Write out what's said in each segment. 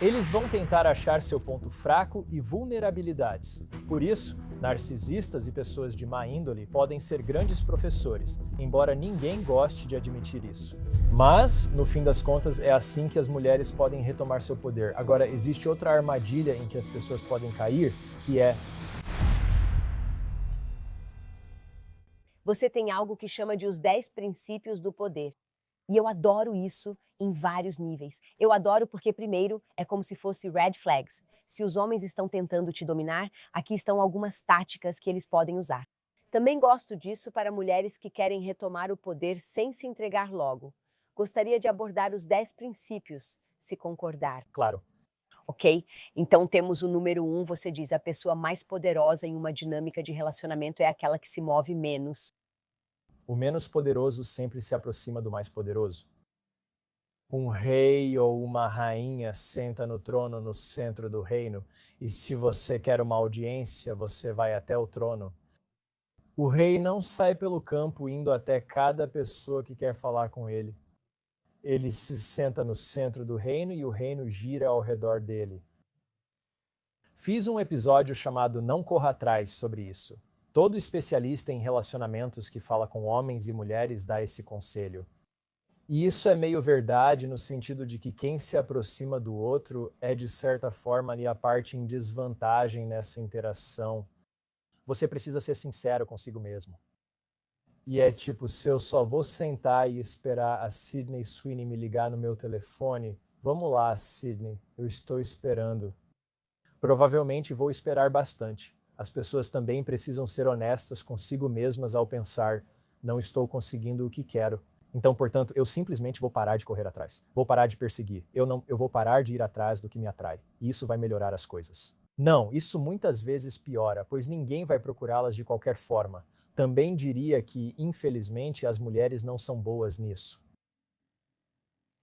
Eles vão tentar achar seu ponto fraco e vulnerabilidades. Por isso, narcisistas e pessoas de má índole podem ser grandes professores, embora ninguém goste de admitir isso. Mas, no fim das contas, é assim que as mulheres podem retomar seu poder. Agora, existe outra armadilha em que as pessoas podem cair, que é: Você tem algo que chama de os 10 princípios do poder. E eu adoro isso em vários níveis. Eu adoro porque, primeiro, é como se fosse red flags. Se os homens estão tentando te dominar, aqui estão algumas táticas que eles podem usar. Também gosto disso para mulheres que querem retomar o poder sem se entregar logo. Gostaria de abordar os 10 princípios, se concordar. claro, Ok? Então temos o número 1, você diz, a pessoa mais poderosa em uma dinâmica de relacionamento é aquela que se move menos. o menos poderoso sempre se aproxima do mais poderoso. Um rei ou uma rainha senta no trono no centro do reino, e se você quer uma audiência, você vai até o trono. O rei não sai pelo campo indo até cada pessoa que quer falar com ele. Ele se senta no centro do reino e o reino gira ao redor dele. Fiz um episódio chamado Não Corra Atrás sobre isso. Todo especialista em relacionamentos que fala com homens e mulheres dá esse conselho. E isso é meio verdade no sentido de que quem se aproxima do outro é, de certa forma, ali a parte em desvantagem nessa interação. Você precisa ser sincero consigo mesmo. E é tipo, se eu só vou sentar e esperar a Sydney Sweeney me ligar no meu telefone, vamos lá, Sydney, eu estou esperando. Provavelmente vou esperar bastante. As pessoas também precisam ser honestas consigo mesmas ao pensar: não estou conseguindo o que quero. Então, portanto, eu simplesmente vou parar de correr atrás. Vou parar de perseguir. Eu vou parar de ir atrás do que me atrai. E isso vai melhorar as coisas. Não, isso muitas vezes piora, pois ninguém vai procurá-las de qualquer forma. Também diria que, infelizmente, as mulheres não são boas nisso.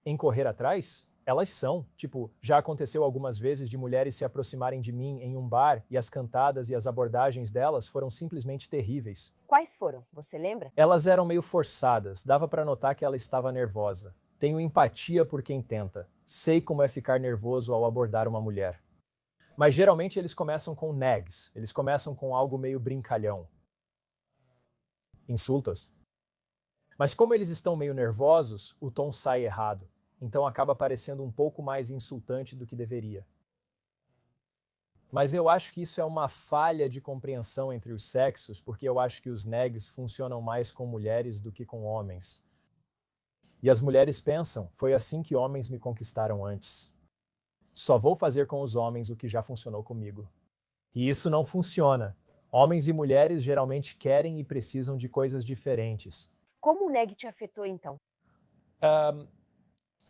Em correr atrás? Elas são. Tipo, já aconteceu algumas vezes de mulheres se aproximarem de mim em um bar e as cantadas e as abordagens delas foram simplesmente terríveis. Quais foram? Você lembra? Elas eram meio forçadas, dava pra notar que ela estava nervosa. Tenho empatia por quem tenta. Sei como é ficar nervoso ao abordar uma mulher. Mas geralmente eles começam com nags, eles começam com algo meio brincalhão. Insultas. Mas como eles estão meio nervosos, o tom sai errado. Então acaba parecendo um pouco mais insultante do que deveria. Mas eu acho que isso é uma falha de compreensão entre os sexos, porque eu acho que os nags funcionam mais com mulheres do que com homens. E as mulheres pensam: foi assim que homens me conquistaram antes. Só vou fazer com os homens o que já funcionou comigo. E isso não funciona. Homens e mulheres geralmente querem e precisam de coisas diferentes. Como o neg te afetou então?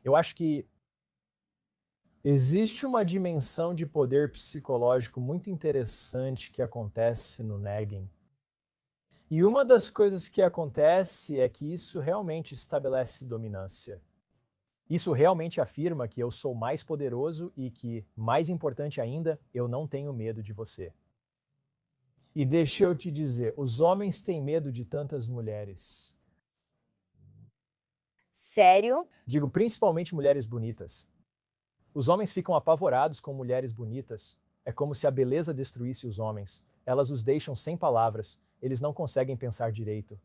Eu acho que existe uma dimensão de poder psicológico muito interessante que acontece no nagging. E uma das coisas que acontece é que isso realmente estabelece dominância. Isso realmente afirma que eu sou mais poderoso e que, mais importante ainda, eu não tenho medo de você. E deixa eu te dizer, os homens têm medo de tantas mulheres. Sério? Digo, principalmente mulheres bonitas. Os homens ficam apavorados com mulheres bonitas. É como se a beleza destruísse os homens. Elas os deixam sem palavras. Eles não conseguem pensar direito.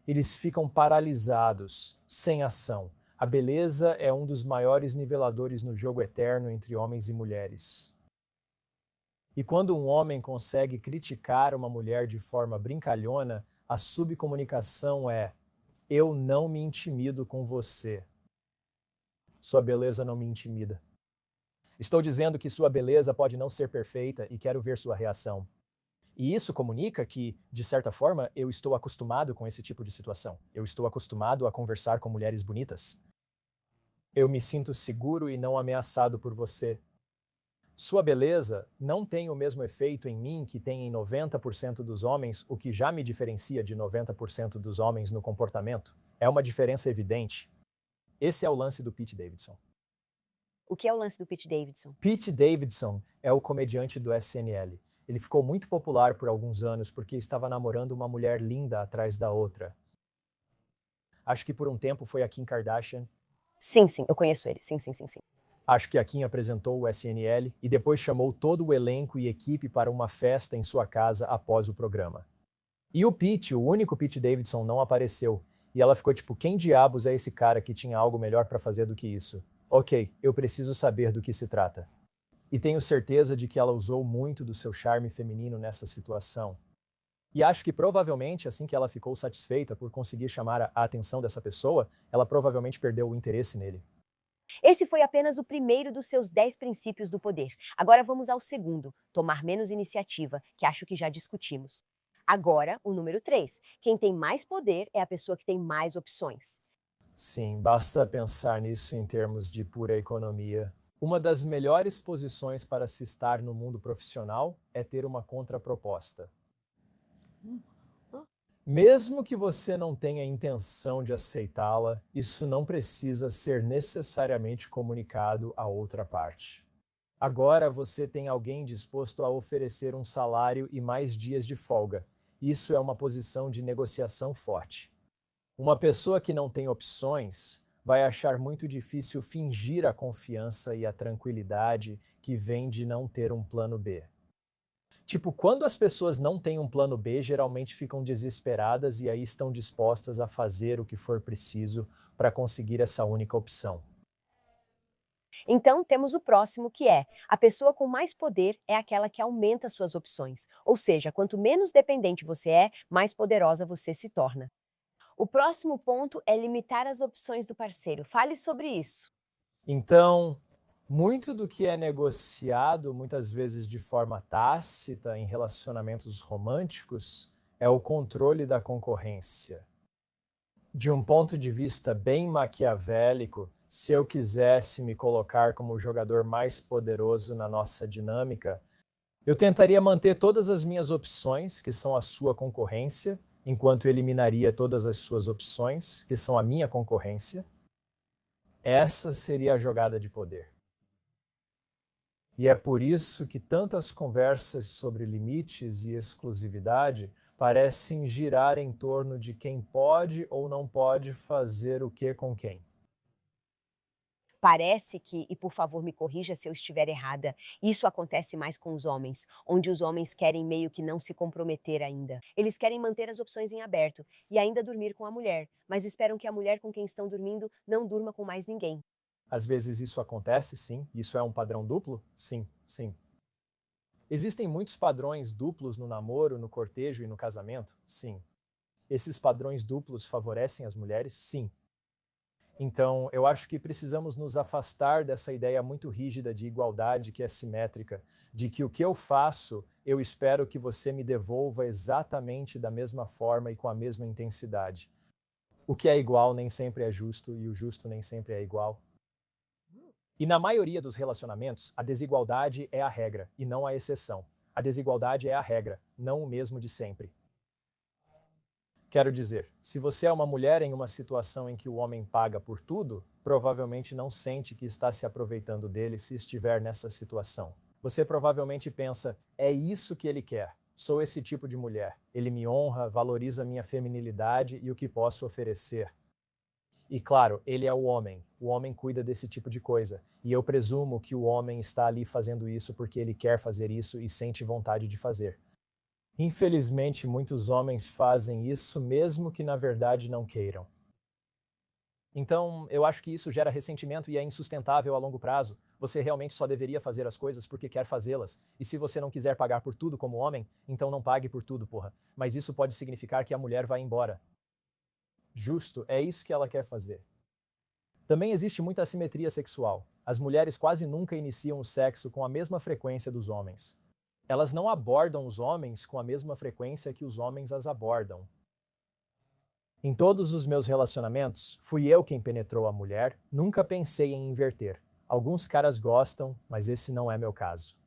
Eles ficam paralisados, sem ação. A beleza é um dos maiores niveladores no jogo eterno entre homens e mulheres. E quando um homem consegue criticar uma mulher de forma brincalhona, a subcomunicação é: eu não me intimido com você. Sua beleza não me intimida. Estou dizendo que sua beleza pode não ser perfeita e quero ver sua reação. E isso comunica que, de certa forma, eu estou acostumado com esse tipo de situação. Eu estou acostumado a conversar com mulheres bonitas. Eu me sinto seguro e não ameaçado por você. Sua beleza não tem o mesmo efeito em mim que tem em 90% dos homens, o que já me diferencia de 90% dos homens no comportamento. É uma diferença evidente. Esse é o lance do Pete Davidson. O que é o lance do Pete Davidson? Pete Davidson é o comediante do SNL. Ele ficou muito popular por alguns anos porque estava namorando uma mulher linda atrás da outra. Acho que por um tempo foi a Kim Kardashian. Sim, eu conheço ele. Sim. Acho que a Kim apresentou o SNL e depois chamou todo o elenco e equipe para uma festa em sua casa após o programa. E o Pete, o único Pete Davidson, não apareceu. E ela ficou tipo, quem diabos é esse cara que tinha algo melhor para fazer do que isso? Ok, eu preciso saber do que se trata. E tenho certeza de que ela usou muito do seu charme feminino nessa situação. E acho que provavelmente, assim que ela ficou satisfeita por conseguir chamar a atenção dessa pessoa, ela provavelmente perdeu o interesse nele. Esse foi apenas o primeiro dos seus 10 princípios do poder. Agora vamos ao segundo, tomar menos iniciativa, que acho que já discutimos. Agora, o número 3. Quem tem mais poder é a pessoa que tem mais opções. Sim, basta pensar nisso em termos de pura economia. Uma das melhores posições para se estar no mundo profissional é ter uma contraproposta. Mesmo que você não tenha intenção de aceitá-la, isso não precisa ser necessariamente comunicado à outra parte. Agora você tem alguém disposto a oferecer um salário e mais dias de folga. Isso é uma posição de negociação forte. Uma pessoa que não tem opções vai achar muito difícil fingir a confiança e a tranquilidade que vem de não ter um plano B. Tipo, quando as pessoas não têm um plano B, geralmente ficam desesperadas e aí estão dispostas a fazer o que for preciso para conseguir essa única opção. Então, temos o próximo, que é: a pessoa com mais poder é aquela que aumenta suas opções. Ou seja, quanto menos dependente você é, mais poderosa você se torna. O próximo ponto é limitar as opções do parceiro. Fale sobre isso. Então, muito do que é negociado, muitas vezes de forma tácita em relacionamentos românticos, é o controle da concorrência. De um ponto de vista bem maquiavélico, se eu quisesse me colocar como o jogador mais poderoso na nossa dinâmica, eu tentaria manter todas as minhas opções, que são a sua concorrência, enquanto eliminaria todas as suas opções, que são a minha concorrência. Essa seria a jogada de poder. E é por isso que tantas conversas sobre limites e exclusividade parecem girar em torno de quem pode ou não pode fazer o que com quem. Parece que, e por favor me corrija se eu estiver errada, isso acontece mais com os homens, onde os homens querem meio que não se comprometer ainda. Eles querem manter as opções em aberto e ainda dormir com a mulher, mas esperam que a mulher com quem estão dormindo não durma com mais ninguém. Às vezes isso acontece, sim. Isso é um padrão duplo? Sim, sim. Existem muitos padrões duplos no namoro, no cortejo e no casamento? Sim. Esses padrões duplos favorecem as mulheres? Sim. Então, eu acho que precisamos nos afastar dessa ideia muito rígida de igualdade que é simétrica, de que o que eu faço, eu espero que você me devolva exatamente da mesma forma e com a mesma intensidade. O que é igual nem sempre é justo e o justo nem sempre é igual. E na maioria dos relacionamentos, a desigualdade é a regra e não a exceção. A desigualdade é a regra, não o mesmo de sempre. Quero dizer, se você é uma mulher em uma situação em que o homem paga por tudo, provavelmente não sente que está se aproveitando dele se estiver nessa situação. Você provavelmente pensa, é isso que ele quer. Sou esse tipo de mulher. Ele me honra, valoriza minha feminilidade e o que posso oferecer. E claro, ele é o homem. O homem cuida desse tipo de coisa. E eu presumo que o homem está ali fazendo isso porque ele quer fazer isso e sente vontade de fazer. Infelizmente, muitos homens fazem isso mesmo que na verdade não queiram. Então, eu acho que isso gera ressentimento e é insustentável a longo prazo. Você realmente só deveria fazer as coisas porque quer fazê-las. E se você não quiser pagar por tudo como homem, então não pague por tudo, porra. Mas isso pode significar que a mulher vai embora. Justo, é isso que ela quer fazer. Também existe muita assimetria sexual. As mulheres quase nunca iniciam o sexo com a mesma frequência dos homens. Elas não abordam os homens com a mesma frequência que os homens as abordam. Em todos os meus relacionamentos, fui eu quem penetrou a mulher, nunca pensei em inverter. Alguns caras gostam, mas esse não é meu caso.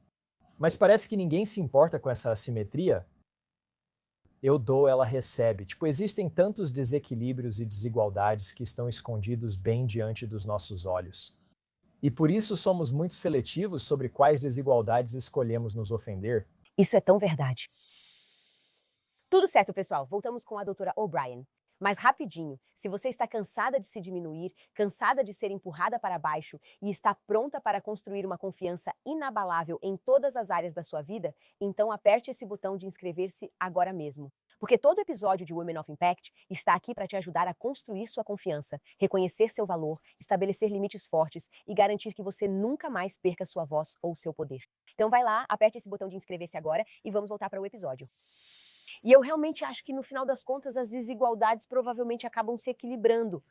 Mas parece que ninguém se importa com essa assimetria. Eu dou, ela recebe. Tipo, existem tantos desequilíbrios e desigualdades que estão escondidos bem diante dos nossos olhos. E por isso somos muito seletivos sobre quais desigualdades escolhemos nos ofender. Isso é tão verdade. Tudo certo, pessoal. Voltamos com a doutora O'Brien. Mas rapidinho, se você está cansada de se diminuir, cansada de ser empurrada para baixo e está pronta para construir uma confiança inabalável em todas as áreas da sua vida, então aperte esse botão de inscrever-se agora mesmo. Porque todo episódio de Women of Impact está aqui para te ajudar a construir sua confiança, reconhecer seu valor, estabelecer limites fortes e garantir que você nunca mais perca sua voz ou seu poder. Então vai lá, aperte esse botão de inscrever-se agora e vamos voltar para o episódio. E eu realmente acho que no final das contas as desigualdades provavelmente acabam se equilibrando.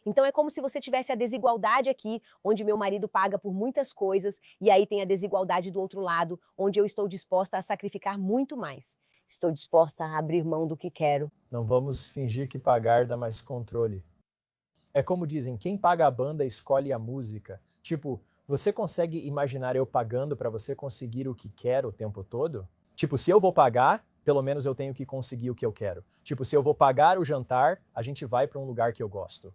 Então é como se você tivesse a desigualdade aqui, onde meu marido paga por muitas coisas, e aí tem a desigualdade do outro lado, onde eu estou disposta a sacrificar muito mais. Estou disposta a abrir mão do que quero. Não vamos fingir que pagar dá mais controle. É como dizem, quem paga a banda escolhe a música. Tipo, você consegue imaginar eu pagando para você conseguir o que quer o tempo todo? Tipo, se eu vou pagar, pelo menos eu tenho que conseguir o que eu quero. Tipo, se eu vou pagar o jantar, a gente vai para um lugar que eu gosto.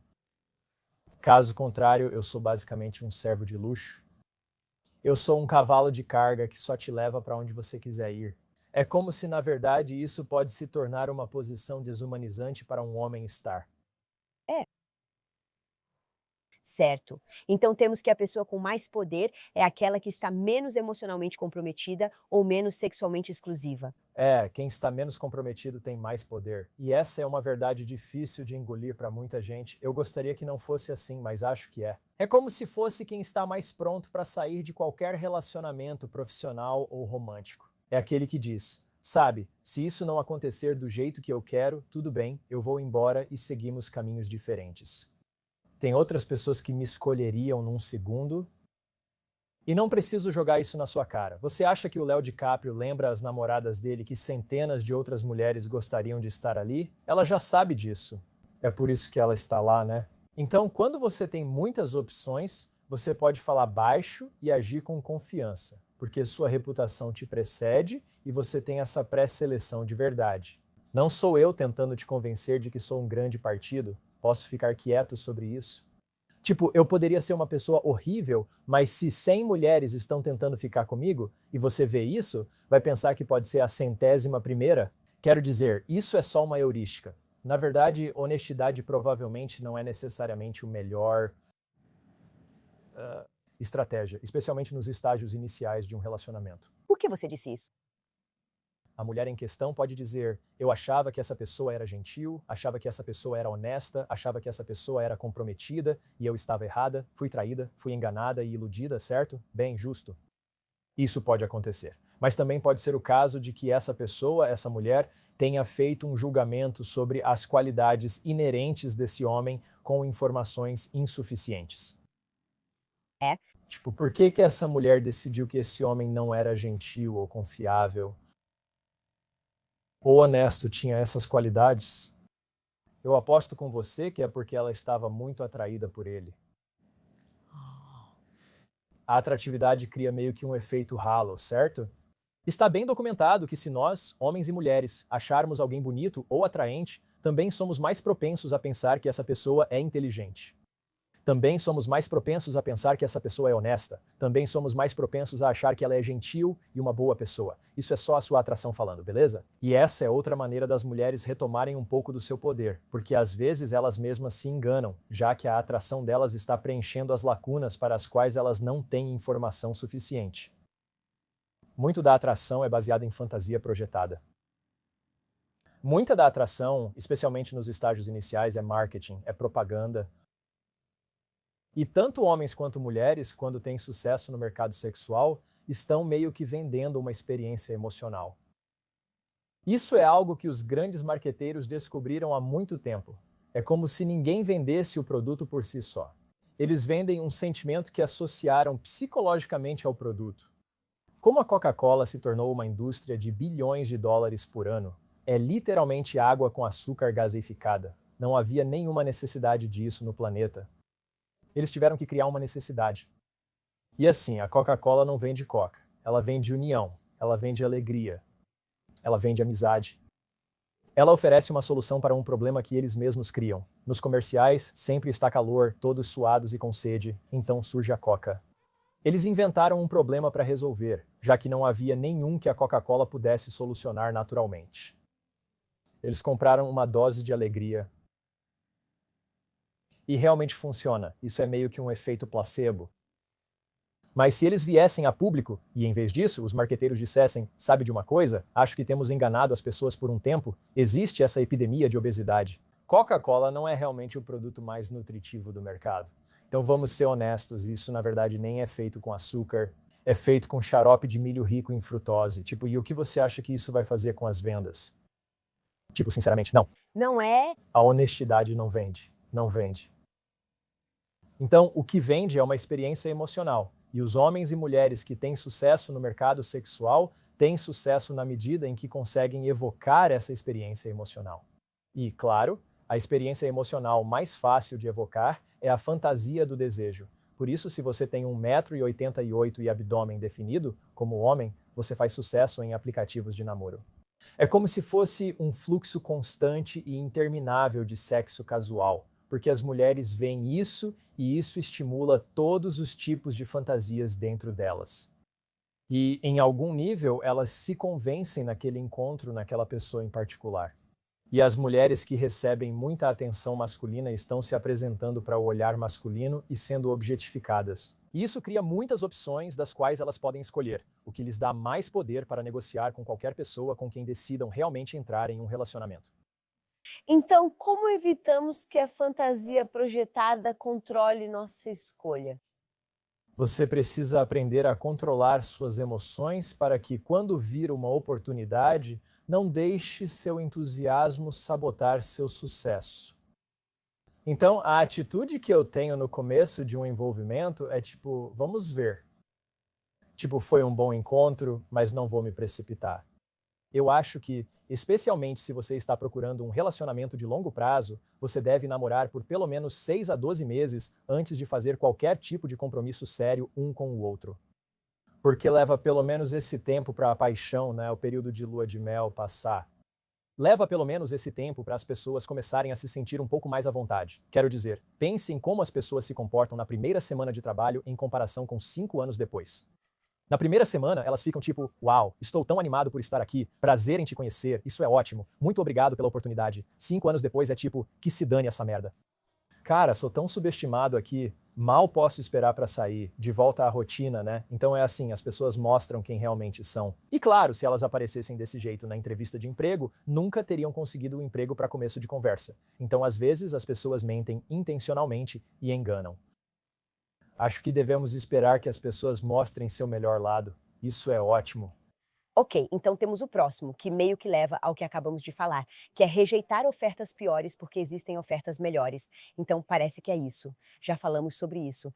Caso contrário, eu sou basicamente um servo de luxo. Eu sou um cavalo de carga que só te leva para onde você quiser ir. É como se, na verdade, isso pode se tornar uma posição desumanizante para um homem estar. É. Certo. Então temos que a pessoa com mais poder é aquela que está menos emocionalmente comprometida ou menos sexualmente exclusiva. Quem está menos comprometido tem mais poder. E essa é uma verdade difícil de engolir para muita gente. Eu gostaria que não fosse assim, mas acho que é. É como se fosse quem está mais pronto para sair de qualquer relacionamento profissional ou romântico. É aquele que diz: sabe, se isso não acontecer do jeito que eu quero, tudo bem, eu vou embora e seguimos caminhos diferentes. Tem outras pessoas que me escolheriam num segundo. E não preciso jogar isso na sua cara. Você acha que o Léo DiCaprio lembra às namoradas dele que centenas de outras mulheres gostariam de estar ali? Ela já sabe disso. É por isso que ela está lá, né? Então, quando você tem muitas opções, você pode falar baixo e agir com confiança, porque sua reputação te precede e você tem essa pré-seleção de verdade. Não sou eu tentando te convencer de que sou um grande partido. Posso ficar quieto sobre isso? Tipo, eu poderia ser uma pessoa horrível, mas se 100 mulheres estão tentando ficar comigo, e você vê isso, vai pensar que pode ser a 100ª primeira? Quero dizer, isso é só uma heurística. Na verdade, honestidade provavelmente não é necessariamente o melhor estratégia, especialmente nos estágios iniciais de um relacionamento. Por que você disse isso? A mulher em questão pode dizer: eu achava que essa pessoa era gentil, achava que essa pessoa era honesta, achava que essa pessoa era comprometida e eu estava errada, fui traída, fui enganada e iludida, certo? Bem, justo. Isso pode acontecer. Mas também pode ser o caso de que essa pessoa, essa mulher, tenha feito um julgamento sobre as qualidades inerentes desse homem com informações insuficientes. Tipo, por que que essa mulher decidiu que esse homem não era gentil ou confiável? Ou honesto tinha essas qualidades? Eu aposto com você que é porque ela estava muito atraída por ele. A atratividade cria meio que um efeito halo, certo? Está bem documentado que se nós, homens e mulheres, acharmos alguém bonito ou atraente, também somos mais propensos a pensar que essa pessoa é inteligente. Também somos mais propensos a pensar que essa pessoa é honesta. Também somos mais propensos a achar que ela é gentil e uma boa pessoa. Isso é só a sua atração falando, beleza? E essa é outra maneira das mulheres retomarem um pouco do seu poder, porque às vezes elas mesmas se enganam, já que a atração delas está preenchendo as lacunas para as quais elas não têm informação suficiente. Muito da atração é baseada em fantasia projetada. Muita da atração, especialmente nos estágios iniciais, é marketing, é propaganda. E tanto homens quanto mulheres, quando têm sucesso no mercado sexual, estão meio que vendendo uma experiência emocional. Isso é algo que os grandes marqueteiros descobriram há muito tempo. É como se ninguém vendesse o produto por si só. Eles vendem um sentimento que associaram psicologicamente ao produto. Como a Coca-Cola se tornou uma indústria de bilhões de dólares por ano, é literalmente água com açúcar gaseificada. Não havia nenhuma necessidade disso no planeta. Eles tiveram que criar uma necessidade. E assim, a Coca-Cola não vende coca. Ela vende união, ela vende alegria, ela vende amizade. Ela oferece uma solução para um problema que eles mesmos criam. Nos comerciais, sempre está calor, todos suados e com sede, então surge a Coca. Eles inventaram um problema para resolver, já que não havia nenhum que a Coca-Cola pudesse solucionar naturalmente. Eles compraram uma dose de alegria. E realmente funciona. Isso é meio que um efeito placebo. Mas se eles viessem a público e, em vez disso, os marqueteiros dissessem: sabe de uma coisa? Acho que temos enganado as pessoas por um tempo. Existe essa epidemia de obesidade. Coca-Cola não é realmente o produto mais nutritivo do mercado. Então vamos ser honestos, isso na verdade nem é feito com açúcar, é feito com xarope de milho rico em frutose. Tipo, e o que você acha que isso vai fazer com as vendas? Tipo, sinceramente, não. Não é? A honestidade não vende. Não vende. Então, o que vende é uma experiência emocional. E os homens e mulheres que têm sucesso no mercado sexual têm sucesso na medida em que conseguem evocar essa experiência emocional. E, claro, a experiência emocional mais fácil de evocar é a fantasia do desejo. Por isso, se você tem 1,88 m e abdômen definido, como homem, você faz sucesso em aplicativos de namoro. É como se fosse um fluxo constante e interminável de sexo casual, porque as mulheres veem isso e isso estimula todos os tipos de fantasias dentro delas. E, em algum nível, elas se convencem naquele encontro, naquela pessoa em particular. E as mulheres que recebem muita atenção masculina estão se apresentando para o olhar masculino e sendo objetificadas. E isso cria muitas opções das quais elas podem escolher, o que lhes dá mais poder para negociar com qualquer pessoa com quem decidam realmente entrar em um relacionamento. Então, como evitamos que a fantasia projetada controle nossa escolha? Você precisa aprender a controlar suas emoções para que, quando vir uma oportunidade, não deixe seu entusiasmo sabotar seu sucesso. Então, a atitude que eu tenho no começo de um envolvimento é tipo, vamos ver. Tipo, foi um bom encontro, mas não vou me precipitar. Eu acho que, especialmente se você está procurando um relacionamento de longo prazo, você deve namorar por pelo menos 6 a 12 meses antes de fazer qualquer tipo de compromisso sério um com o outro. Porque leva pelo menos esse tempo para a paixão, né, o período de lua de mel passar. Leva pelo menos esse tempo para as pessoas começarem a se sentir um pouco mais à vontade. Quero dizer, pense em como as pessoas se comportam na primeira semana de trabalho em comparação com 5 anos depois. Na primeira semana, elas ficam tipo, uau, estou tão animado por estar aqui, prazer em te conhecer, isso é ótimo, muito obrigado pela oportunidade. 5 anos depois é tipo, que se dane essa merda. Cara, sou tão subestimado aqui, mal posso esperar para sair, de volta à rotina, né? Então é assim, as pessoas mostram quem realmente são. E claro, se elas aparecessem desse jeito na entrevista de emprego, nunca teriam conseguido o emprego para começo de conversa. Então, às vezes, as pessoas mentem intencionalmente e enganam. Acho que devemos esperar que as pessoas mostrem seu melhor lado. Isso é ótimo. Ok, então temos o próximo, que meio que leva ao que acabamos de falar, que é rejeitar ofertas piores porque existem ofertas melhores. Então parece que é isso. Já falamos sobre isso.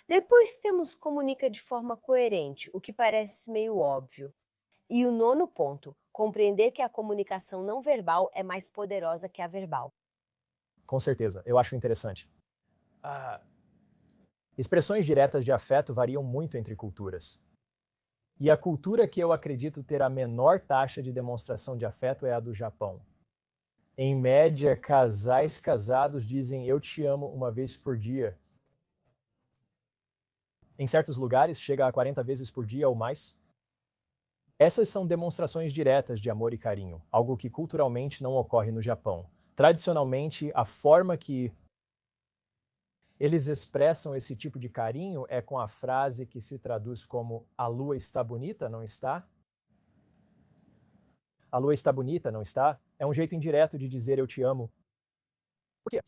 Depois temos comunica de forma coerente, o que parece meio óbvio. E o nono ponto, compreender que a comunicação não verbal é mais poderosa que a verbal. Com certeza, eu acho interessante. Ah, expressões diretas de afeto variam muito entre culturas. E a cultura que eu acredito ter a menor taxa de demonstração de afeto é a do Japão. Em média, casais casados dizem eu te amo uma vez por dia. Em certos lugares, chega a 40 vezes por dia ou mais. Essas são demonstrações diretas de amor e carinho, algo que culturalmente não ocorre no Japão. Tradicionalmente, a forma que eles expressam esse tipo de carinho é com a frase que se traduz como a lua está bonita, não está? A lua está bonita, não está? É um jeito indireto de dizer eu te amo. Por quê?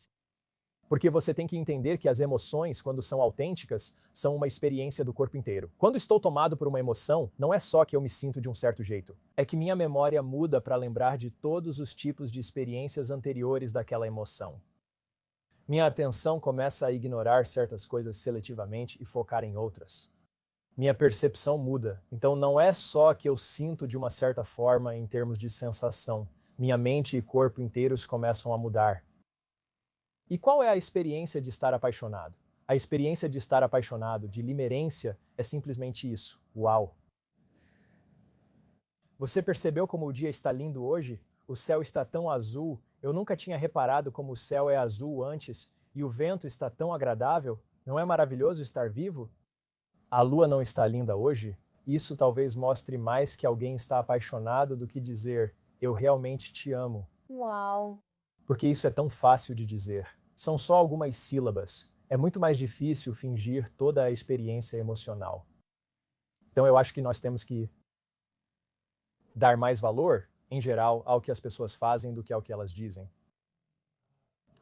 Porque você tem que entender que as emoções, quando são autênticas, são uma experiência do corpo inteiro. Quando estou tomado por uma emoção, não é só que eu me sinto de um certo jeito. É que minha memória muda para lembrar de todos os tipos de experiências anteriores daquela emoção. Minha atenção começa a ignorar certas coisas seletivamente e focar em outras. Minha percepção muda, então não é só que eu sinto de uma certa forma em termos de sensação. Minha mente e corpo inteiros começam a mudar. E qual é a experiência de estar apaixonado? A experiência de estar apaixonado, de limerência, é simplesmente isso. Uau! Você percebeu como o dia está lindo hoje? O céu está tão azul. Eu nunca tinha reparado como o céu é azul antes. E o vento está tão agradável. Não é maravilhoso estar vivo? A lua não está linda hoje? Isso talvez mostre mais que alguém está apaixonado do que dizer eu realmente te amo. Uau! Porque isso é tão fácil de dizer. São só algumas sílabas. É muito mais difícil fingir toda a experiência emocional. Então eu acho que nós temos que dar mais valor, em geral, ao que as pessoas fazem do que ao que elas dizem.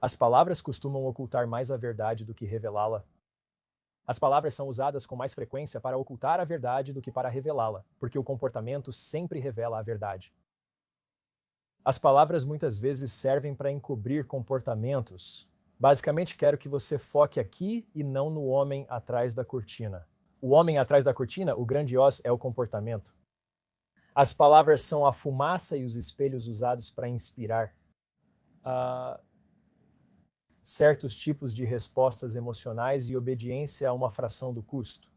As palavras costumam ocultar mais a verdade do que revelá-la. As palavras são usadas com mais frequência para ocultar a verdade do que para revelá-la, porque o comportamento sempre revela a verdade. As palavras muitas vezes servem para encobrir comportamentos. Basicamente, quero que você foque aqui e não no homem atrás da cortina. O homem atrás da cortina, o grande os, é o comportamento. As palavras são a fumaça e os espelhos usados para inspirar certos tipos de respostas emocionais e obediência a uma fração do custo.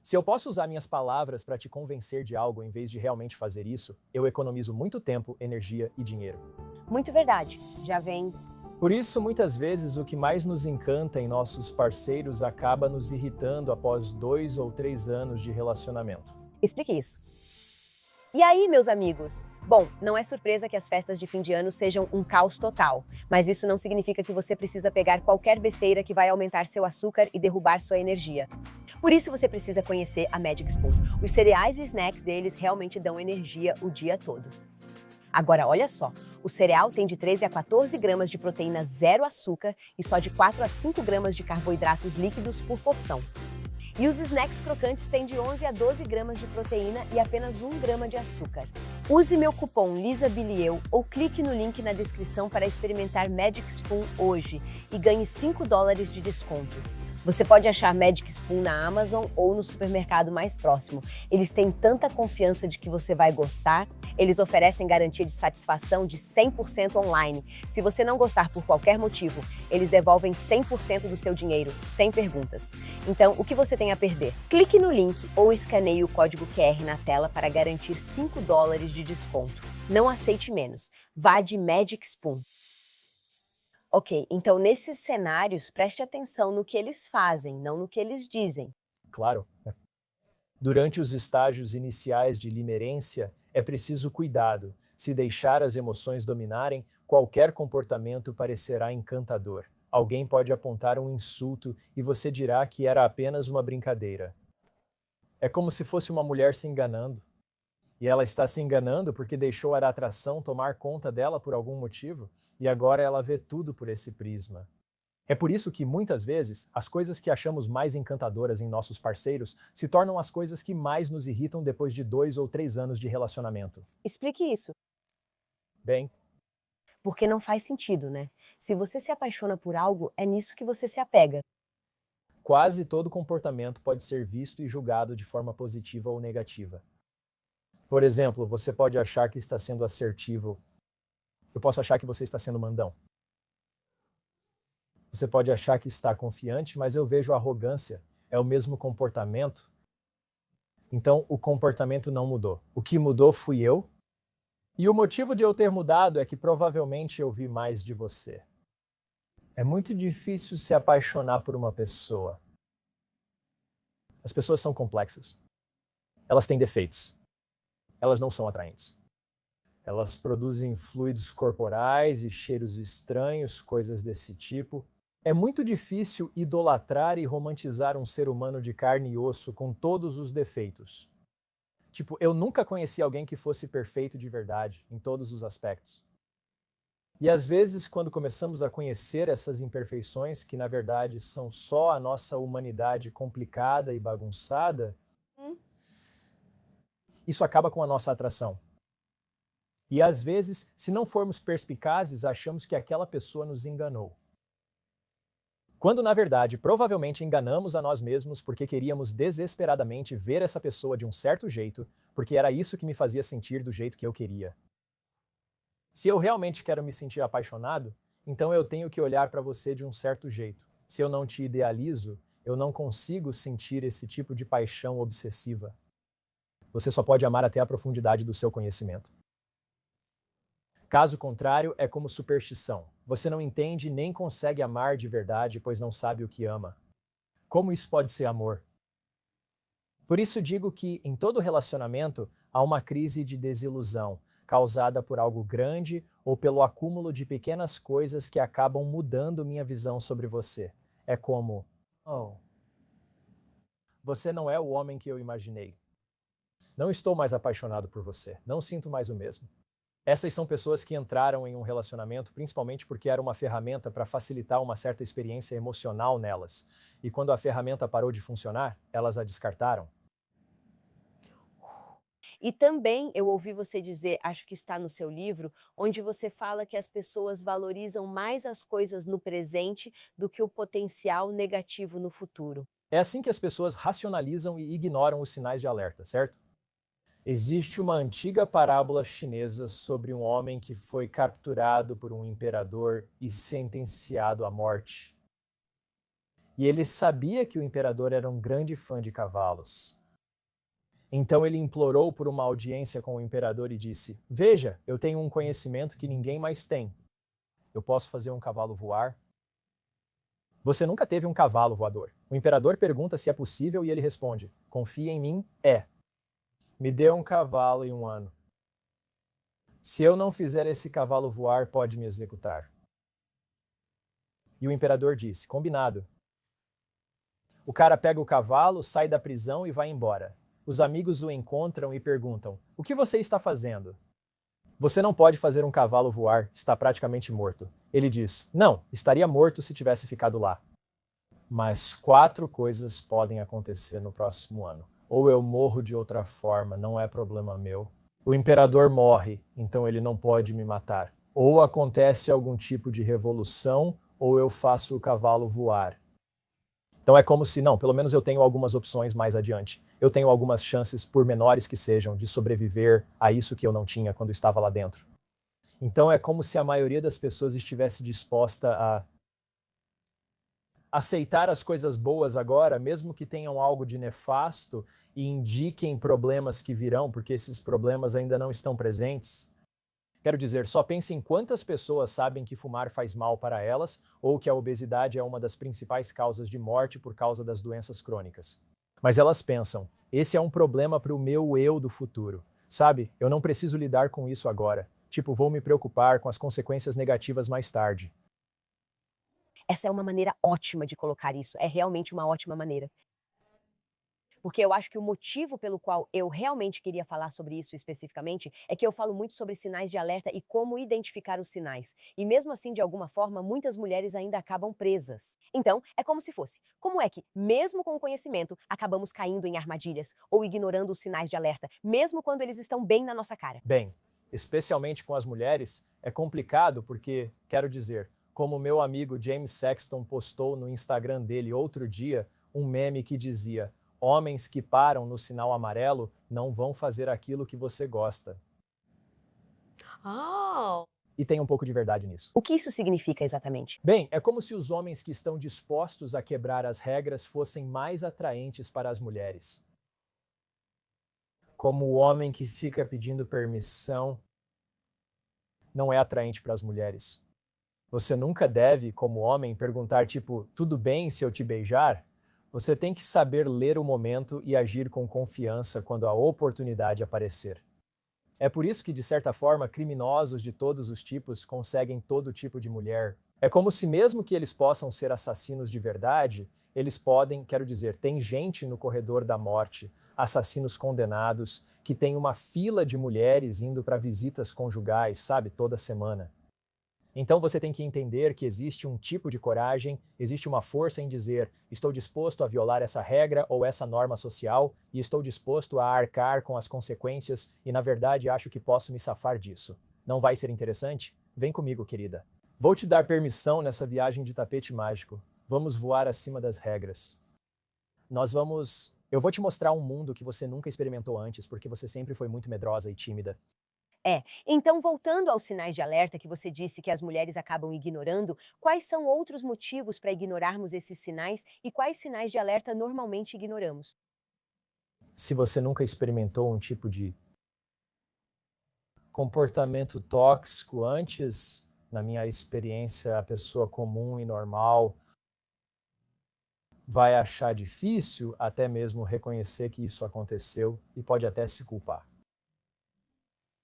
Se eu posso usar minhas palavras para te convencer de algo em vez de realmente fazer isso, eu economizo muito tempo, energia e dinheiro. Muito verdade. Já vem. Por isso, muitas vezes, o que mais nos encanta em nossos parceiros acaba nos irritando após 2 ou 3 anos de relacionamento. Explique isso. E aí, meus amigos? Bom, não é surpresa que as festas de fim de ano sejam um caos total, mas isso não significa que você precisa pegar qualquer besteira que vai aumentar seu açúcar e derrubar sua energia. Por isso você precisa conhecer a Magic Spoon. Os cereais e snacks deles realmente dão energia o dia todo. Agora, olha só, o cereal tem de 13 a 14 gramas de proteína zero açúcar e só de 4 a 5 gramas de carboidratos líquidos por porção. E os snacks crocantes têm de 11 a 12 gramas de proteína e apenas 1 grama de açúcar. Use meu cupom LISABILIEU ou clique no link na descrição para experimentar Magic Spoon hoje e ganhe $5 de desconto. Você pode achar Magic Spoon na Amazon ou no supermercado mais próximo. Eles têm tanta confiança de que você vai gostar. Eles oferecem garantia de satisfação de 100% online. Se você não gostar por qualquer motivo, eles devolvem 100% do seu dinheiro, sem perguntas. Então, o que você tem a perder? Clique no link ou escaneie o código QR na tela para garantir $5 de desconto. Não aceite menos. Vá de Magic Spoon. Ok, então nesses cenários, preste atenção no que eles fazem, não no que eles dizem. Claro. Durante os estágios iniciais de limerência, é preciso cuidado. Se deixar as emoções dominarem, qualquer comportamento parecerá encantador. Alguém pode apontar um insulto e você dirá que era apenas uma brincadeira. É como se fosse uma mulher se enganando. E ela está se enganando porque deixou a atração tomar conta dela por algum motivo, e agora ela vê tudo por esse prisma. É por isso que, muitas vezes, as coisas que achamos mais encantadoras em nossos parceiros se tornam as coisas que mais nos irritam depois de 2 ou 3 anos de relacionamento. Explique isso, Bem, porque não faz sentido, né? Se você se apaixona por algo, é nisso que você se apega. quase todo comportamento pode ser visto e julgado de forma positiva ou negativa. Por exemplo, você pode achar que está sendo assertivo. Eu posso achar que você está sendo mandão. Você pode achar que está confiante, mas eu vejo arrogância. É o mesmo comportamento. Então, o comportamento não mudou. O que mudou fui eu. E o motivo de eu ter mudado é que provavelmente eu vi mais de você. É muito difícil se apaixonar por uma pessoa. As pessoas são complexas. Elas têm defeitos. Elas não são atraentes. Elas produzem fluidos corporais e cheiros estranhos, coisas desse tipo. É muito difícil idolatrar e romantizar um ser humano de carne e osso com todos os defeitos. Tipo, eu nunca conheci alguém que fosse perfeito de verdade, em todos os aspectos. E às vezes, quando começamos a conhecer essas imperfeições, que na verdade são só a nossa humanidade complicada e bagunçada, isso acaba com a nossa atração. E às vezes, se não formos perspicazes, achamos que aquela pessoa nos enganou. Quando, na verdade, provavelmente enganamos a nós mesmos porque queríamos desesperadamente ver essa pessoa de um certo jeito, porque era isso que me fazia sentir do jeito que eu queria. Se eu realmente quero me sentir apaixonado, então eu tenho que olhar para você de um certo jeito. Se eu não te idealizo, eu não consigo sentir esse tipo de paixão obsessiva. Você só pode amar até a profundidade do seu conhecimento. Caso contrário, é como superstição. Você não entende nem consegue amar de verdade, pois não sabe o que ama. Como isso pode ser amor? Por isso digo que, em todo relacionamento, há uma crise de desilusão. causada por algo grande ou pelo acúmulo de pequenas coisas que acabam mudando minha visão sobre você. É como, oh, você não é o homem que eu imaginei. Não estou mais apaixonado por você. Não sinto mais o mesmo. Essas são pessoas que entraram em um relacionamento principalmente porque era uma ferramenta para facilitar uma certa experiência emocional nelas. E quando a ferramenta parou de funcionar, elas a descartaram. E também eu ouvi você dizer, acho que está no seu livro, onde você fala que as pessoas valorizam mais as coisas no presente do que o potencial negativo no futuro. É assim que as pessoas racionalizam e ignoram os sinais de alerta, certo? Existe uma antiga parábola chinesa sobre um homem que foi capturado por um imperador e sentenciado à morte. E ele sabia que o imperador era um grande fã de cavalos. Então ele implorou por uma audiência com o imperador e disse: Veja, eu tenho um conhecimento que ninguém mais tem. Eu posso fazer um cavalo voar. Você nunca teve um cavalo voador. O imperador pergunta se é possível e ele responde: Confia em mim, é. Me dê um cavalo e um ano. Se eu não fizer esse cavalo voar, pode me executar. E o imperador disse: Combinado. O cara pega o cavalo, sai da prisão e vai embora. Os amigos o encontram e perguntam: O que você está fazendo? Você não pode fazer um cavalo voar, está praticamente morto. Ele diz: Não, estaria morto se tivesse ficado lá. Mas 4 coisas podem acontecer no próximo ano. Ou eu morro de outra forma, não é problema meu. O imperador morre, então ele não pode me matar. Ou acontece algum tipo de revolução, ou eu faço o cavalo voar. Então é como se, não, pelo menos eu tenho algumas opções mais adiante. Eu tenho algumas chances, por menores que sejam, de sobreviver a isso que eu não tinha quando estava lá dentro. Então é como se a maioria das pessoas estivesse disposta a aceitar as coisas boas agora, mesmo que tenham algo de nefasto e indiquem problemas que virão, porque esses problemas ainda não estão presentes. Quero dizer, só pense em quantas pessoas sabem que fumar faz mal para elas ou que a obesidade é uma das principais causas de morte por causa das doenças crônicas. Mas elas pensam, esse é um problema para o meu eu do futuro. Sabe, eu não preciso lidar com isso agora. Tipo, vou me preocupar com as consequências negativas mais tarde. Essa é uma maneira ótima de colocar isso, é realmente uma ótima maneira. Porque eu acho que o motivo pelo qual eu realmente queria falar sobre isso especificamente é que eu falo muito sobre sinais de alerta e como identificar os sinais. E mesmo assim, de alguma forma, muitas mulheres ainda acabam presas. Então, é como se fosse: como é que, mesmo com o conhecimento, acabamos caindo em armadilhas ou ignorando os sinais de alerta, mesmo quando eles estão bem na nossa cara? Bem, especialmente com as mulheres, é complicado porque, quero dizer, como meu amigo James Sexton postou no Instagram dele outro dia, um meme que dizia: Homens que param no sinal amarelo não vão fazer aquilo que você gosta. Oh! E tem um pouco de verdade nisso. O que isso significa exatamente? Bem, é como se os homens que estão dispostos a quebrar as regras fossem mais atraentes para as mulheres. Como o homem que fica pedindo permissão não é atraente para as mulheres. Você nunca deve, como homem, perguntar tipo, tudo bem se eu te beijar? Você tem que saber ler o momento e agir com confiança quando a oportunidade aparecer. É por isso que, de certa forma, criminosos de todos os tipos conseguem todo tipo de mulher. É como se, mesmo que eles possam ser assassinos de verdade, eles podem, quero dizer, tem gente no corredor da morte, assassinos condenados, que tem uma fila de mulheres indo para visitas conjugais, sabe, toda semana. Então você tem que entender que existe um tipo de coragem, existe uma força em dizer: estou disposto a violar essa regra ou essa norma social e estou disposto a arcar com as consequências e, na verdade, acho que posso me safar disso. Não vai ser interessante? Vem comigo, querida. Vou te dar permissão nessa viagem de tapete mágico. Vamos voar acima das regras. Eu vou te mostrar um mundo que você nunca experimentou antes, porque você sempre foi muito medrosa e tímida. Então, voltando aos sinais de alerta que você disse que as mulheres acabam ignorando, quais são outros motivos para ignorarmos esses sinais e quais sinais de alerta normalmente ignoramos? Se você nunca experimentou um tipo de comportamento tóxico antes, na minha experiência, a pessoa comum e normal vai achar difícil até mesmo reconhecer que isso aconteceu e pode até se culpar.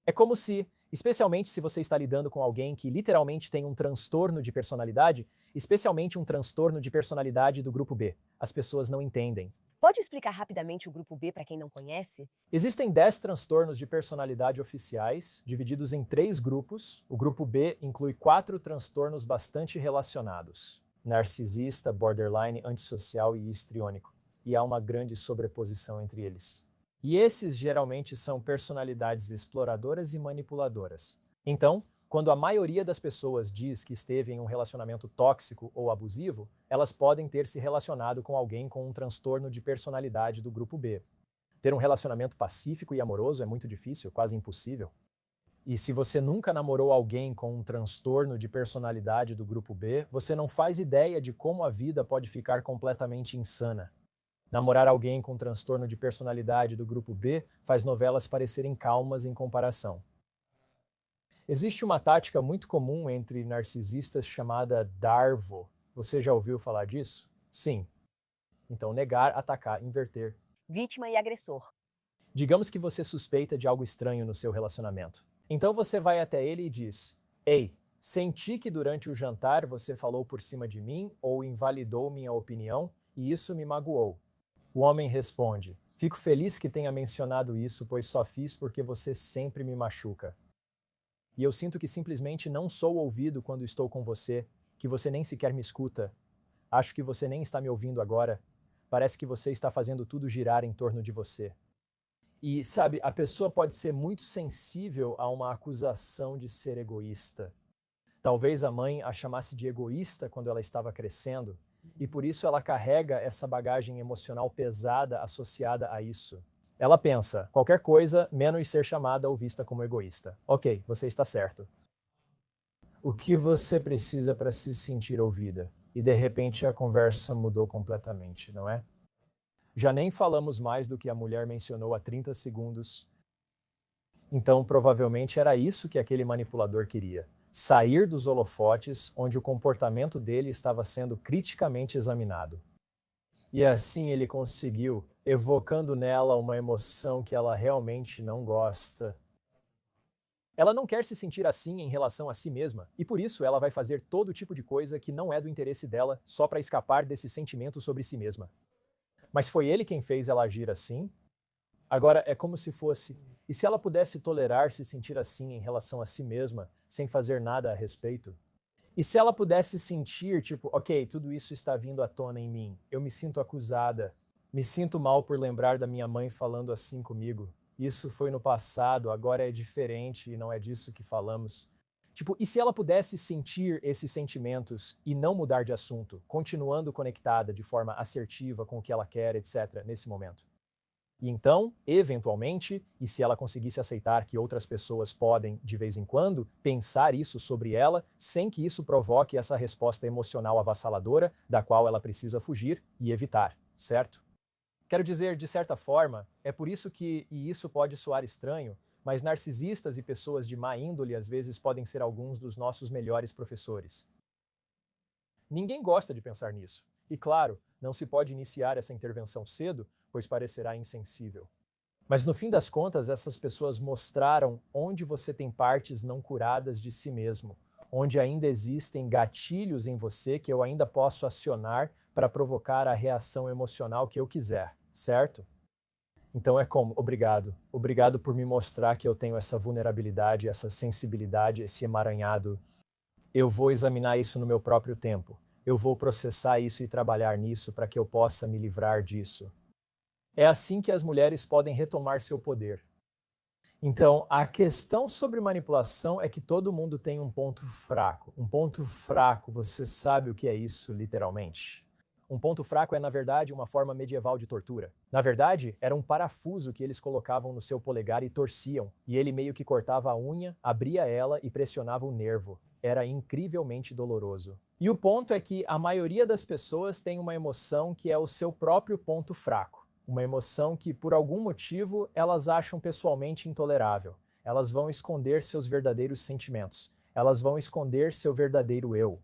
É como se, especialmente se você está lidando com alguém que literalmente tem um transtorno de personalidade, especialmente um transtorno de personalidade do grupo B, as pessoas não entendem. Pode explicar rapidamente o grupo B para quem não conhece? Existem 10 transtornos de personalidade oficiais, divididos em 3 grupos. O grupo B inclui 4 transtornos bastante relacionados: narcisista, borderline, antissocial e histriônico. E há uma grande sobreposição entre eles. E esses geralmente são personalidades exploradoras e manipuladoras. Então, quando a maioria das pessoas diz que esteve em um relacionamento tóxico ou abusivo, elas podem ter se relacionado com alguém com um transtorno de personalidade do grupo B. Ter um relacionamento pacífico e amoroso é muito difícil, quase impossível. E se você nunca namorou alguém com um transtorno de personalidade do grupo B, você não faz ideia de como a vida pode ficar completamente insana. Namorar alguém com transtorno de personalidade do grupo B faz novelas parecerem calmas em comparação. Existe uma tática muito comum entre narcisistas chamada DARVO. Você já ouviu falar disso? Sim. Então, negar, atacar, inverter. Vítima e agressor. Digamos que você suspeita de algo estranho no seu relacionamento. Então você vai até ele e diz: Ei, senti que durante o jantar você falou por cima de mim ou invalidou minha opinião e isso me magoou. O homem responde: Fico feliz que tenha mencionado isso, pois só fiz porque você sempre me machuca. E eu sinto que simplesmente não sou ouvido quando estou com você, que você nem sequer me escuta. Acho que você nem está me ouvindo agora. Parece que você está fazendo tudo girar em torno de você. E, sabe, a pessoa pode ser muito sensível a uma acusação de ser egoísta. Talvez a mãe a chamasse de egoísta quando ela estava crescendo, e por isso ela carrega essa bagagem emocional pesada associada a isso. Ela pensa, qualquer coisa menos ser chamada ou vista como egoísta. Ok, você está certo. O que você precisa para se sentir ouvida? E de repente a conversa mudou completamente, não é? Já nem falamos mais do que a mulher mencionou há 30 segundos. Então, provavelmente era isso que aquele manipulador queria: sair dos holofotes onde o comportamento dele estava sendo criticamente examinado. E assim ele conseguiu, evocando nela uma emoção que ela realmente não gosta. Ela não quer se sentir assim em relação a si mesma, e por isso ela vai fazer todo tipo de coisa que não é do interesse dela só para escapar desse sentimento sobre si mesma. Mas foi ele quem fez ela agir assim? Agora é como se fosse: e se ela pudesse tolerar se sentir assim em relação a si mesma, sem fazer nada a respeito? E se ela pudesse sentir, tipo, ok, tudo isso está vindo à tona em mim, eu me sinto acusada, me sinto mal por lembrar da minha mãe falando assim comigo. Isso foi no passado, agora é diferente e não é disso que falamos. Tipo, e se ela pudesse sentir esses sentimentos e não mudar de assunto, continuando conectada de forma assertiva com o que ela quer, etc., nesse momento? E então, eventualmente, e se ela conseguisse aceitar que outras pessoas podem, de vez em quando, pensar isso sobre ela, sem que isso provoque essa resposta emocional avassaladora da qual ela precisa fugir e evitar, certo? Quero dizer, de certa forma, é por isso que, e isso pode soar estranho, mas narcisistas e pessoas de má índole às vezes podem ser alguns dos nossos melhores professores. Ninguém gosta de pensar nisso. E claro, não se pode iniciar essa intervenção cedo, pois parecerá insensível. Mas no fim das contas, essas pessoas mostraram onde você tem partes não curadas de si mesmo, onde ainda existem gatilhos em você que eu ainda posso acionar para provocar a reação emocional que eu quiser, certo? Então é como, obrigado. Obrigado por me mostrar que eu tenho essa vulnerabilidade, essa sensibilidade, esse emaranhado. Eu vou examinar isso no meu próprio tempo. Eu vou processar isso e trabalhar nisso para que eu possa me livrar disso. É assim que as mulheres podem retomar seu poder. Então, a questão sobre manipulação é que todo mundo tem um ponto fraco. Um ponto fraco, você sabe o que é isso, literalmente? Um ponto fraco é, na verdade, uma forma medieval de tortura. Na verdade, era um parafuso que eles colocavam no seu polegar e torciam, e ele meio que cortava a unha, abria ela e pressionava o nervo. Era incrivelmente doloroso. E o ponto é que a maioria das pessoas tem uma emoção que é o seu próprio ponto fraco. Uma emoção que, por algum motivo, elas acham pessoalmente intolerável. Elas vão esconder seus verdadeiros sentimentos. Elas vão esconder seu verdadeiro eu.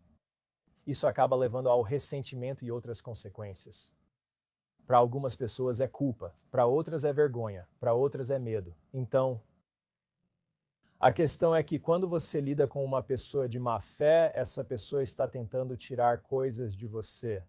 Isso acaba levando ao ressentimento e outras consequências. Para algumas pessoas é culpa, para outras é vergonha, para outras é medo. Então, A questão é que quando você lida com uma pessoa de má fé, essa pessoa está tentando tirar coisas de você.